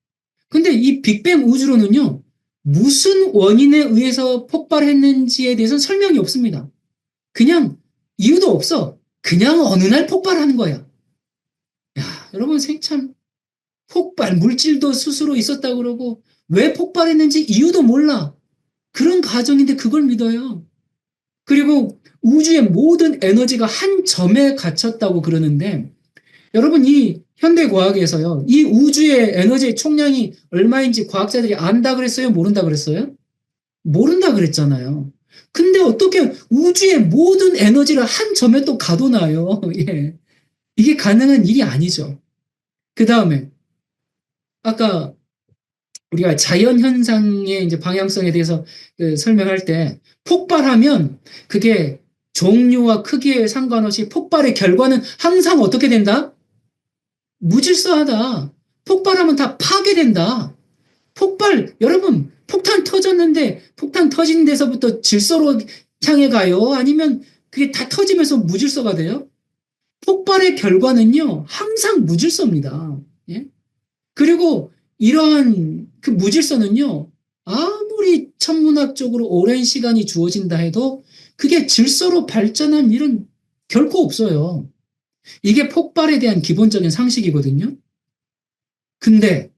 근데 이 빅뱅 우주론은요, 무슨 원인에 의해서 폭발했는지에 대해서는 설명이 없습니다. 그냥 이유도 없어. 그냥 어느 날 폭발하는 거야. 야, 여러분 참 폭발, 물질도 스스로 있었다고 그러고 왜 폭발했는지 이유도 몰라. 그런 가정인데 그걸 믿어요. 그리고 우주의 모든 에너지가 한 점에 갇혔다고 그러는데, 여러분 이 현대과학에서요, 이 우주의 에너지의 총량이 얼마인지 과학자들이 안다 그랬어요? 모른다 그랬어요? 모른다 그랬잖아요. 근데 어떻게 우주의 모든 에너지를 한 점에 또 가둬놔요? 예. 이게 가능한 일이 아니죠. 그 다음에 아까 우리가 자연 현상의 이제 방향성에 대해서 설명할 때, 폭발하면 그게 종류와 크기에 상관없이 폭발의 결과는 항상 어떻게 된다? 무질서하다. 폭발하면 다 파괴된다. 여러분, 폭탄 터졌는데 폭탄 터진 데서부터 질서로 향해 가요? 아니면 그게 다 터지면서 무질서가 돼요? 폭발의 결과는요, 항상 무질서입니다. 예? 그리고 이러한 그 무질서는요, 아무리 천문학적으로 오랜 시간이 주어진다 해도 그게 질서로 발전한 일은 결코 없어요. 이게 폭발에 대한 기본적인 상식이거든요. 근데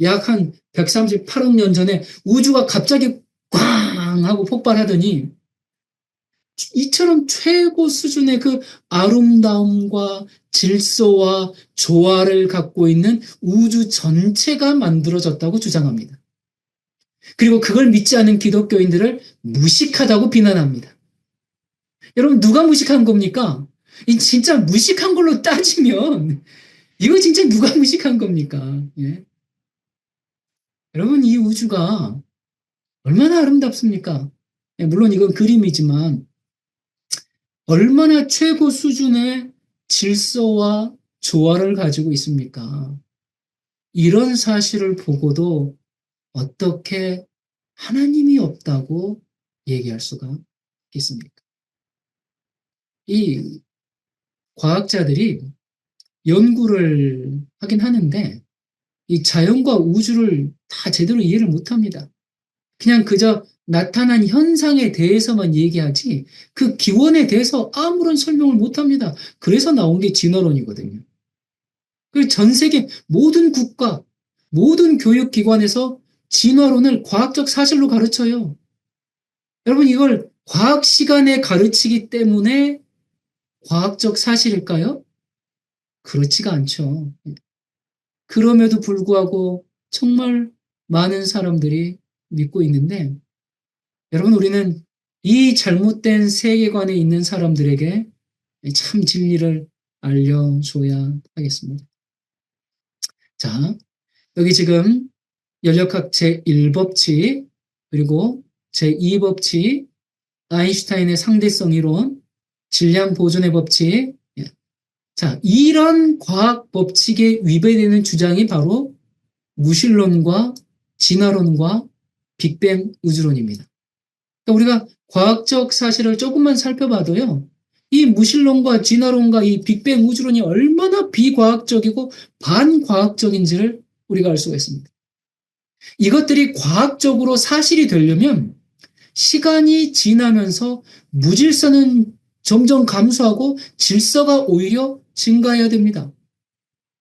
약 한 138억 년 전에 우주가 갑자기 꽝 하고 폭발하더니 이처럼 최고 수준의 그 아름다움과 질서와 조화를 갖고 있는 우주 전체가 만들어졌다고 주장합니다. 그리고 그걸 믿지 않는 기독교인들을 무식하다고 비난합니다. 여러분, 누가 무식한 겁니까? 진짜 무식한 걸로 따지면 이거 진짜 누가 무식한 겁니까? 예? 여러분, 이 우주가 얼마나 아름답습니까? 예, 물론 이건 그림이지만 얼마나 최고 수준의 질서와 조화를 가지고 있습니까? 이런 사실을 보고도 어떻게 하나님이 없다고 얘기할 수가 있습니까? 이 과학자들이 연구를 하긴 하는데 이 자연과 우주를 다 제대로 이해를 못합니다. 그냥 그저 나타난 현상에 대해서만 얘기하지 그 기원에 대해서 아무런 설명을 못합니다. 그래서 나온 게 진화론이거든요. 그 전 세계 모든 국가, 모든 교육기관에서 진화론을 과학적 사실로 가르쳐요. 여러분 이걸 과학 시간에 가르치기 때문에 과학적 사실일까요? 그렇지가 않죠. 그럼에도 불구하고 정말 많은 사람들이 믿고 있는데 여러분 우리는 이 잘못된 세계관에 있는 사람들에게 참 진리를 알려줘야 하겠습니다. 자, 여기 지금 연력학 제1법칙 그리고 제2법칙 아인슈타인의 상대성 이론 질량 보존의 법칙 자, 이런 과학 법칙에 위배되는 주장이 바로 무신론과 진화론과 빅뱅 우주론입니다. 그러니까 우리가 과학적 사실을 조금만 살펴봐도요, 이 무신론과 진화론과 이 빅뱅 우주론이 얼마나 비과학적이고 반과학적인지를 우리가 알 수가 있습니다. 이것들이 과학적으로 사실이 되려면 시간이 지나면서 무질서는 점점 감소하고 질서가 오히려 증가해야 됩니다.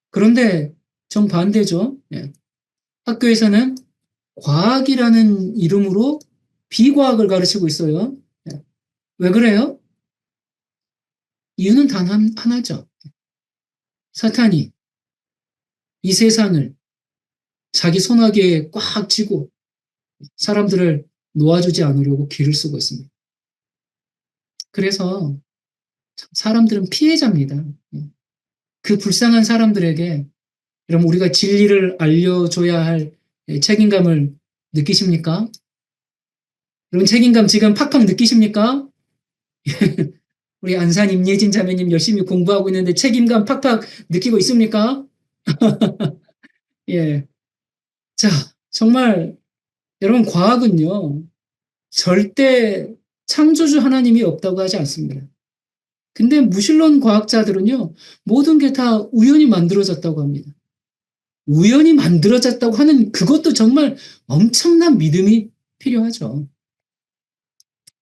그런데 정반대죠. 예. 학교에서는 과학이라는 이름으로 비과학을 가르치고 있어요. 예. 왜 그래요? 이유는 단 하나죠. 사탄이 이 세상을 자기 손아귀에 꽉 쥐고 사람들을 놓아주지 않으려고 길을 쓰고 있습니다. 그래서 사람들은 피해자입니다. 예. 그 불쌍한 사람들에게 그럼 우리가 진리를 알려줘야 할 책임감을 느끼십니까? 여러분 책임감 지금 팍팍 느끼십니까? 우리 안산 임예진 자매님 열심히 공부하고 있는데 책임감 팍팍 느끼고 있습니까? 예. 자, 정말 여러분 과학은요. 절대 창조주 하나님이 없다고 하지 않습니다. 근데 무신론 과학자들은요. 모든 게 다 우연히 만들어졌다고 합니다. 우연히 만들어졌다고 하는 그것도 정말 엄청난 믿음이 필요하죠.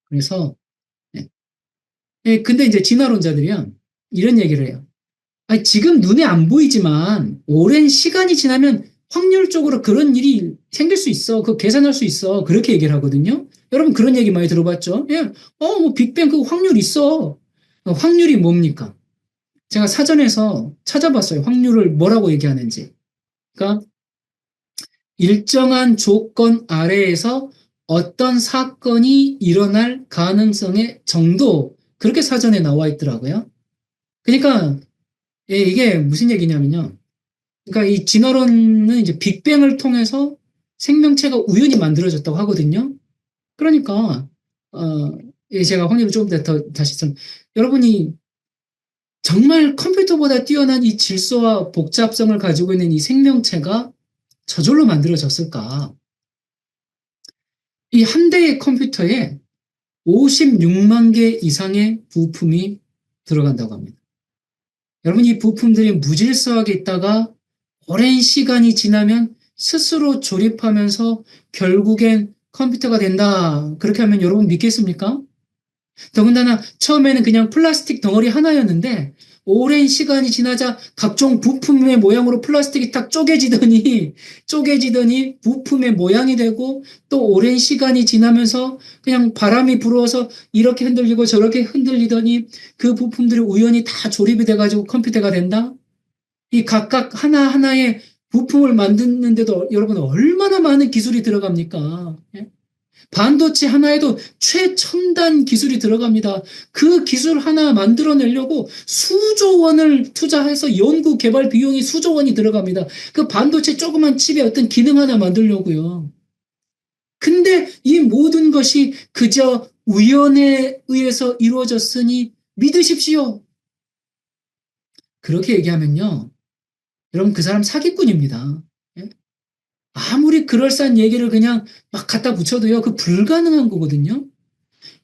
그래서 근데 이제 진화론자들이요. 이런 얘기를 해요. 아니, 지금 눈에 안 보이지만 오랜 시간이 지나면 확률적으로 그런 일이 생길 수 있어. 그거 계산할 수 있어. 그렇게 얘기를 하거든요. 여러분 그런 얘기 많이 들어봤죠? 예. 뭐 빅뱅 그 확률 있어. 확률이 뭡니까? 제가 사전에서 찾아봤어요. 확률을 뭐라고 얘기하는지. 그러니까 일정한 조건 아래에서 어떤 사건이 일어날 가능성의 정도 그렇게 사전에 나와 있더라고요. 그러니까 이게 무슨 얘기냐면요. 그러니까 이 진화론은 이제 빅뱅을 통해서 생명체가 우연히 만들어졌다고 하거든요. 그러니까 제가 확률을 조금 더 다시 좀 여러분이 정말 컴퓨터보다 뛰어난 이 질서와 복잡성을 가지고 있는 이 생명체가 저절로 만들어졌을까? 이 한 대의 컴퓨터에 56만 개 이상의 부품이 들어간다고 합니다. 여러분 이 부품들이 무질서하게 있다가 오랜 시간이 지나면 스스로 조립하면서 결국엔 컴퓨터가 된다. 그렇게 하면 여러분 믿겠습니까? 더군다나 처음에는 그냥 플라스틱 덩어리 하나였는데 오랜 시간이 지나자 각종 부품의 모양으로 플라스틱이 딱 쪼개지더니 부품의 모양이 되고 또 오랜 시간이 지나면서 그냥 바람이 불어서 이렇게 흔들리고 저렇게 흔들리더니 그 부품들이 우연히 다 조립이 돼가지고 컴퓨터가 된다? 이 각각 하나하나의 부품을 만드는데도 여러분 얼마나 많은 기술이 들어갑니까? 예? 반도체 하나에도 최첨단 기술이 들어갑니다. 그 기술 하나 만들어내려고 수조 원을 투자해서 연구 개발 비용이 수조 원이 들어갑니다. 그 반도체 조그만 칩에 어떤 기능 하나 만들려고요. 근데 이 모든 것이 그저 우연에 의해서 이루어졌으니 믿으십시오. 그렇게 얘기하면요. 여러분 그 사람 사기꾼입니다. 예? 아무리 그럴싸한 얘기를 그냥 막 갖다 붙여도요. 그 불가능한 거거든요.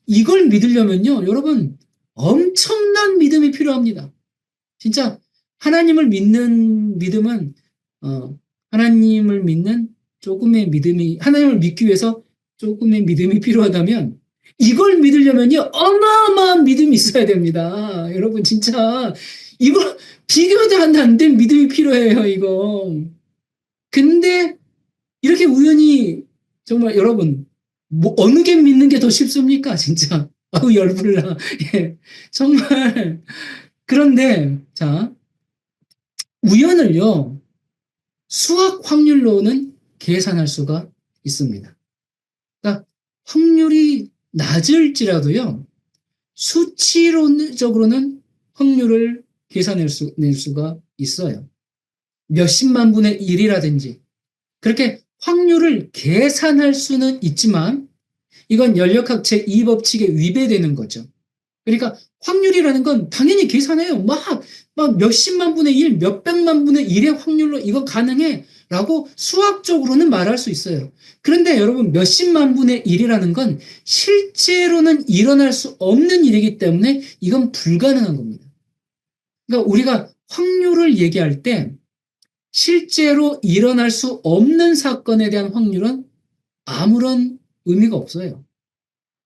이걸 믿으려면요. 여러분 엄청난 믿음이 필요합니다. 진짜 하나님을 믿는 믿음은 하나님을 믿는 조금의 믿음이 하나님을 믿기 위해서 조금의 믿음이 필요하다면 이걸 믿으려면요 어마어마한 믿음이 있어야 됩니다. 여러분 진짜 이거 비교도 안 된 믿음이 필요해요. 이거. 근데 이렇게 우연히 정말 여러분 뭐 어느 게 믿는 게 더 쉽습니까? 진짜. 아우 열불나. 예. 정말 그런데 자 우연을요 수학 확률로는 계산할 수가 있습니다. 그러니까 확률이 낮을지라도요 수치론적으로는 확률을 낼 수가 있어요. 몇십만 분의 1이라든지 그렇게 확률을 계산할 수는 있지만 이건 연력학 제2법칙에 위배되는 거죠. 그러니까 확률이라는 건 당연히 계산해요. 막 몇십만 분의 1, 몇백만 분의 1의 확률로 이거 가능해 라고 수학적으로는 말할 수 있어요. 그런데 여러분 몇십만 분의 1이라는 건 실제로는 일어날 수 없는 일이기 때문에 이건 불가능한 겁니다. 그러니까 우리가 확률을 얘기할 때 실제로 일어날 수 없는 사건에 대한 확률은 아무런 의미가 없어요.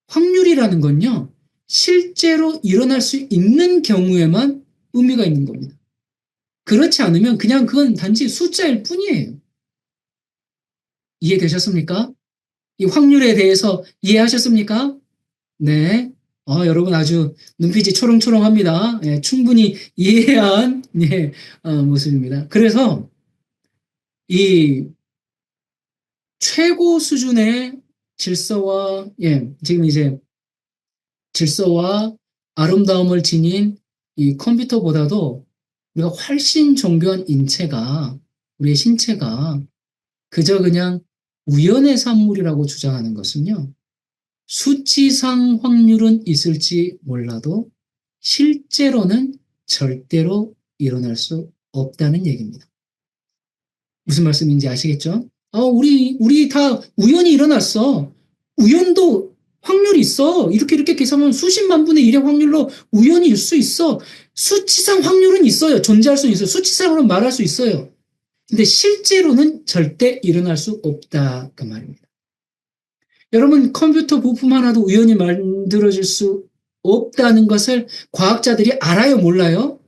확률이라는 건요, 실제로 일어날 수 있는 경우에만 의미가 있는 겁니다. 그렇지 않으면 그냥 그건 단지 숫자일 뿐이에요. 이해되셨습니까? 이 확률에 대해서 이해하셨습니까? 네. 여러분 아주 눈빛이 초롱초롱합니다. 예, 충분히 이해한 예, 모습입니다. 그래서 이 최고 수준의 질서와 지금 이제 질서와 아름다움을 지닌 이 컴퓨터보다도 우리가 훨씬 정교한 인체가 우리의 신체가 그저 그냥 우연의 산물이라고 주장하는 것은요. 수치상 확률은 있을지 몰라도 실제로는 절대로 일어날 수 없다는 얘기입니다. 무슨 말씀인지 아시겠죠? 우리 다 우연히 일어났어. 우연도 확률이 있어. 이렇게 계산하면 수십만 분의 1의 확률로 우연히 일 수 있어. 수치상 확률은 있어요. 존재할 수 있어요. 수치상으로 말할 수 있어요. 근데 실제로는 절대 일어날 수 없다. 그 말입니다. 여러분 컴퓨터 부품 하나도 우연히 만들어질 수 없다는 것을 과학자들이 알아요? 몰라요?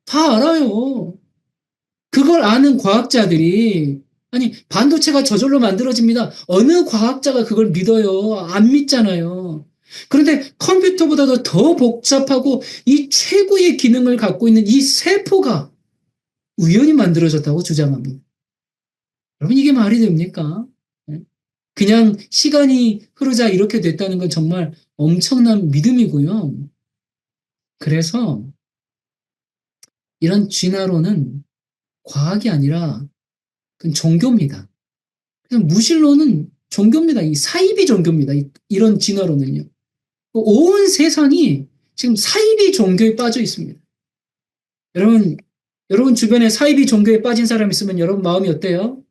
다 알아요. 그걸 아는 과학자들이 아니 반도체가 저절로 만들어집니다. 어느 과학자가 그걸 믿어요? 안 믿잖아요. 그런데 컴퓨터보다도 더 복잡하고 이 최고의 기능을 갖고 있는 이 세포가 우연히 만들어졌다고 주장합니다. 여러분 이게 말이 됩니까? 그냥 시간이 흐르자 이렇게 됐다는 건 정말 엄청난 믿음이고요. 그래서 이런 진화론은 과학이 아니라 그건 종교입니다. 그래서 무신론은 종교입니다. 이 사이비 종교입니다. 이런 진화론은요. 온 세상이 지금 사이비 종교에 빠져 있습니다. 여러분 주변에 사이비 종교에 빠진 사람 있으면 여러분 마음이 어때요?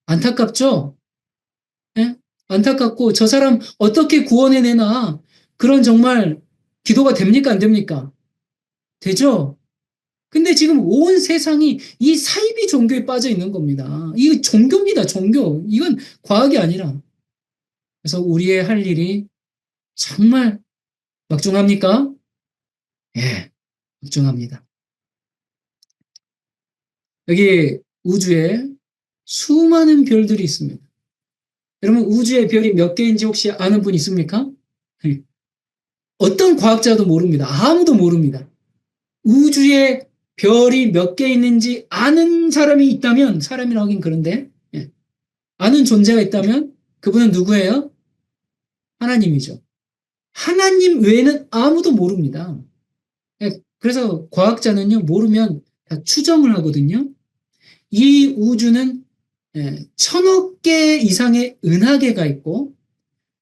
안타깝죠? 예? 안타깝고 저 사람 어떻게 구원해내나 그런 정말 기도가 됩니까? 안 됩니까? 되죠? 근데 지금 온 세상이 이 사이비 종교에 빠져 있는 겁니다. 이거 종교입니다, 종교. 이건 과학이 아니라. 그래서 우리의 할 일이 정말 막중합니까? 예, 막중합니다. 여기 우주에 수많은 별들이 있습니다. 여러분, 우주의 별이 몇 개인지 혹시 아는 분 있습니까? 예. 어떤 과학자도 모릅니다. 아무도 모릅니다. 우주에 별이 몇 개 있는지 아는 사람이 있다면, 사람이라 하긴 그런데, 예. 아는 존재가 있다면, 그분은 누구예요? 하나님이죠. 하나님 외에는 아무도 모릅니다. 예. 그래서 과학자는요, 모르면 다 추정을 하거든요. 이 우주는 1000억 개 이상의 은하계가 있고,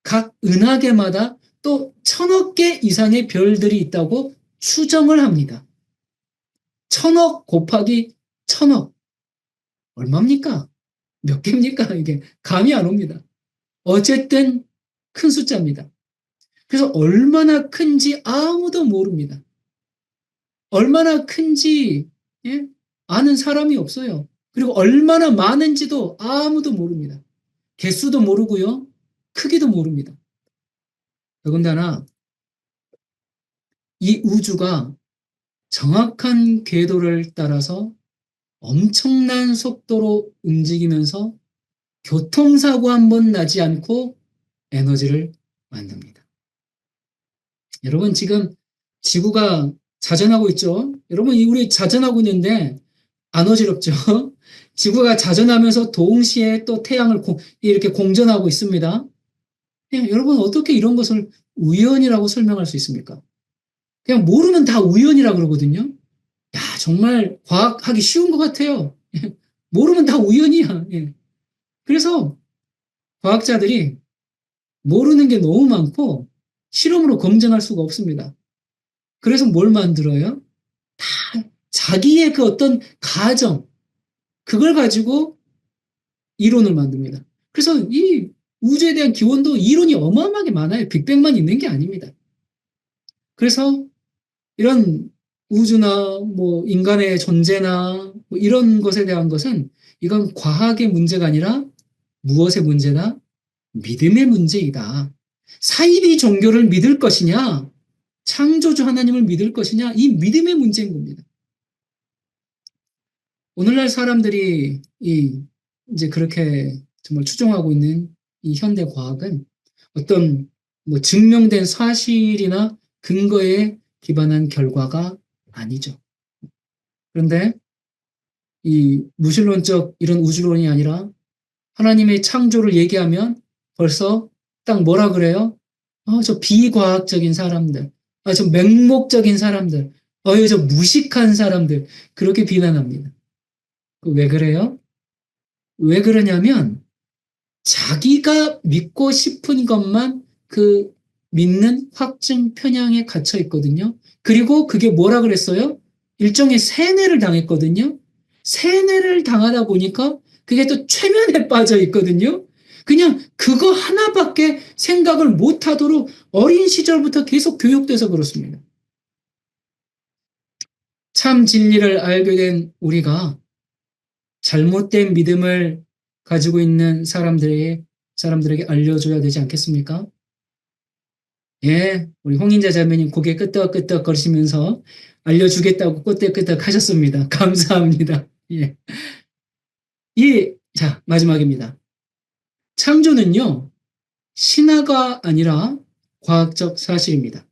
각 은하계마다 또 1000억 개 이상의 별들이 있다고 추정을 합니다. 1000억 곱하기 1000억. 얼마입니까? 몇 개입니까? 이게 감이 안 옵니다. 어쨌든 큰 숫자입니다. 그래서 얼마나 큰지 아무도 모릅니다. 얼마나 큰지 아는 사람이 없어요. 그리고 얼마나 많은지도 아무도 모릅니다. 개수도 모르고요. 크기도 모릅니다. 더군다나 이 우주가 정확한 궤도를 따라서 엄청난 속도로 움직이면서 교통사고 한 번 나지 않고 에너지를 만듭니다. 여러분, 지금 지구가 자전하고 있죠? 여러분, 우리 자전하고 있는데 안 어지럽죠? 지구가 자전하면서 동시에 또 태양을 이렇게 공전하고 있습니다. 여러분, 어떻게 이런 것을 우연이라고 설명할 수 있습니까? 그냥 모르면 다 우연이라고 그러거든요. 야, 정말 과학하기 쉬운 것 같아요. 모르면 다 우연이야. 예. 그래서 과학자들이 모르는 게 너무 많고 실험으로 검증할 수가 없습니다. 그래서 뭘 만들어요? 다 자기의 그 어떤 가정, 그걸 가지고 이론을 만듭니다. 그래서 이 우주에 대한 기원도 이론이 어마어마하게 많아요. 빅뱅만 있는 게 아닙니다. 그래서 이런 우주나 뭐 인간의 존재나 뭐 이런 것에 대한 것은 이건 과학의 문제가 아니라 무엇의 문제다? 믿음의 문제이다. 사이비 종교를 믿을 것이냐, 창조주 하나님을 믿을 것이냐, 이 믿음의 문제인 겁니다. 오늘날 사람들이 이제 그렇게 정말 추종하고 있는 이 현대 과학은 어떤 뭐 증명된 사실이나 근거에 기반한 결과가 아니죠. 그런데 이 무신론적 이런 우주론이 아니라 하나님의 창조를 얘기하면 벌써 딱 뭐라 그래요? 저 비과학적인 사람들, 저 맹목적인 사람들, 저 무식한 사람들, 그렇게 비난합니다. 왜 그래요? 왜 그러냐면 자기가 믿고 싶은 것만 그 믿는 확증 편향에 갇혀 있거든요. 그리고 그게 뭐라 그랬어요? 일종의 세뇌를 당했거든요. 세뇌를 당하다 보니까 그게 또 최면에 빠져 있거든요. 그냥 그거 하나밖에 생각을 못 하도록 어린 시절부터 계속 교육돼서 그렇습니다. 참 진리를 알게 된 우리가 잘못된 믿음을 가지고 있는 사람들에게 알려줘야 되지 않겠습니까? 예, 우리 홍인자 자매님 고개 끄덕끄덕 거리시면서 알려주겠다고 끄덕끄덕 하셨습니다. 감사합니다. 예. 자, 마지막입니다. 창조는요, 신화가 아니라 과학적 사실입니다.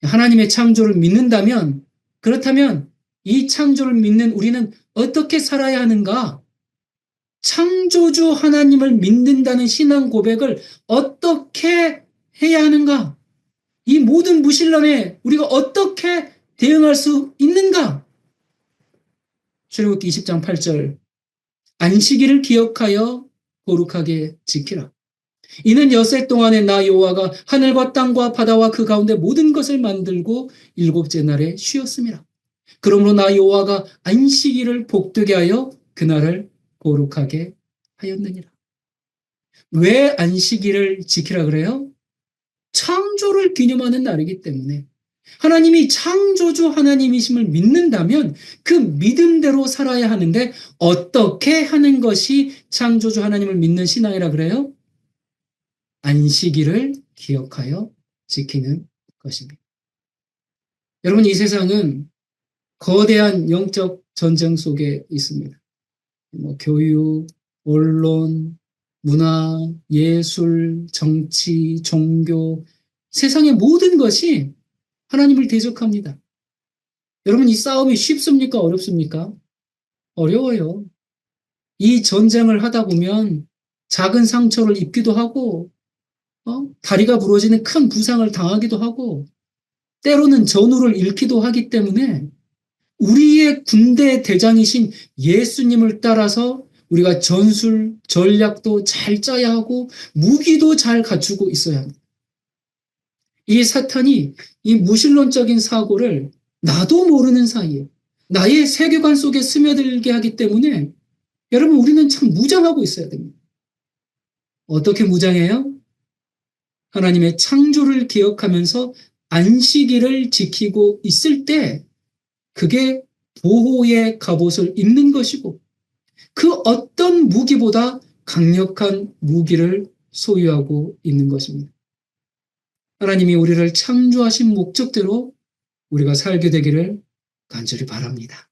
하나님의 창조를 믿는다면, 그렇다면 이 창조를 믿는 우리는 어떻게 살아야 하는가? 창조주 하나님을 믿는다는 신앙 고백을 어떻게 해야 하는가? 이 모든 무신론에 우리가 어떻게 대응할 수 있는가? 출애굽기 20장 8절 안식일을 기억하여 거룩하게 지키라. 이는 엿새 동안에 나 여호와가 하늘과 땅과 바다와 그 가운데 모든 것을 만들고 일곱째 날에 쉬었습니다. 그러므로 나 여호와가 안식일을 복되게 하여 그날을 거룩하게 하였느니라. 왜 안식일을 지키라 그래요? 창조를 기념하는 날이기 때문에 하나님이 창조주 하나님이심을 믿는다면 그 믿음대로 살아야 하는데 어떻게 하는 것이 창조주 하나님을 믿는 신앙이라 그래요? 안식일을 기억하여 지키는 것입니다. 여러분, 이 세상은 거대한 영적 전쟁 속에 있습니다. 교육, 언론, 문화, 예술, 정치, 종교, 세상의 모든 것이 하나님을 대적합니다. 여러분, 이 싸움이 쉽습니까? 어렵습니까? 어려워요. 이 전쟁을 하다 보면 작은 상처를 입기도 하고, 다리가 부러지는 큰 부상을 당하기도 하고, 때로는 전우를 잃기도 하기 때문에 우리의 군대 대장이신 예수님을 따라서 우리가 전술, 전략도 잘 짜야 하고 무기도 잘 갖추고 있어야 합니다. 이 사탄이 이 무신론적인 사고를 나도 모르는 사이에 나의 세계관 속에 스며들게 하기 때문에 여러분, 우리는 참 무장하고 있어야 됩니다. 어떻게 무장해요? 하나님의 창조를 기억하면서 안식일을 지키고 있을 때 그게 보호의 갑옷을 입는 것이고 그 어떤 무기보다 강력한 무기를 소유하고 있는 것입니다. 하나님이 우리를 창조하신 목적대로 우리가 살게 되기를 간절히 바랍니다.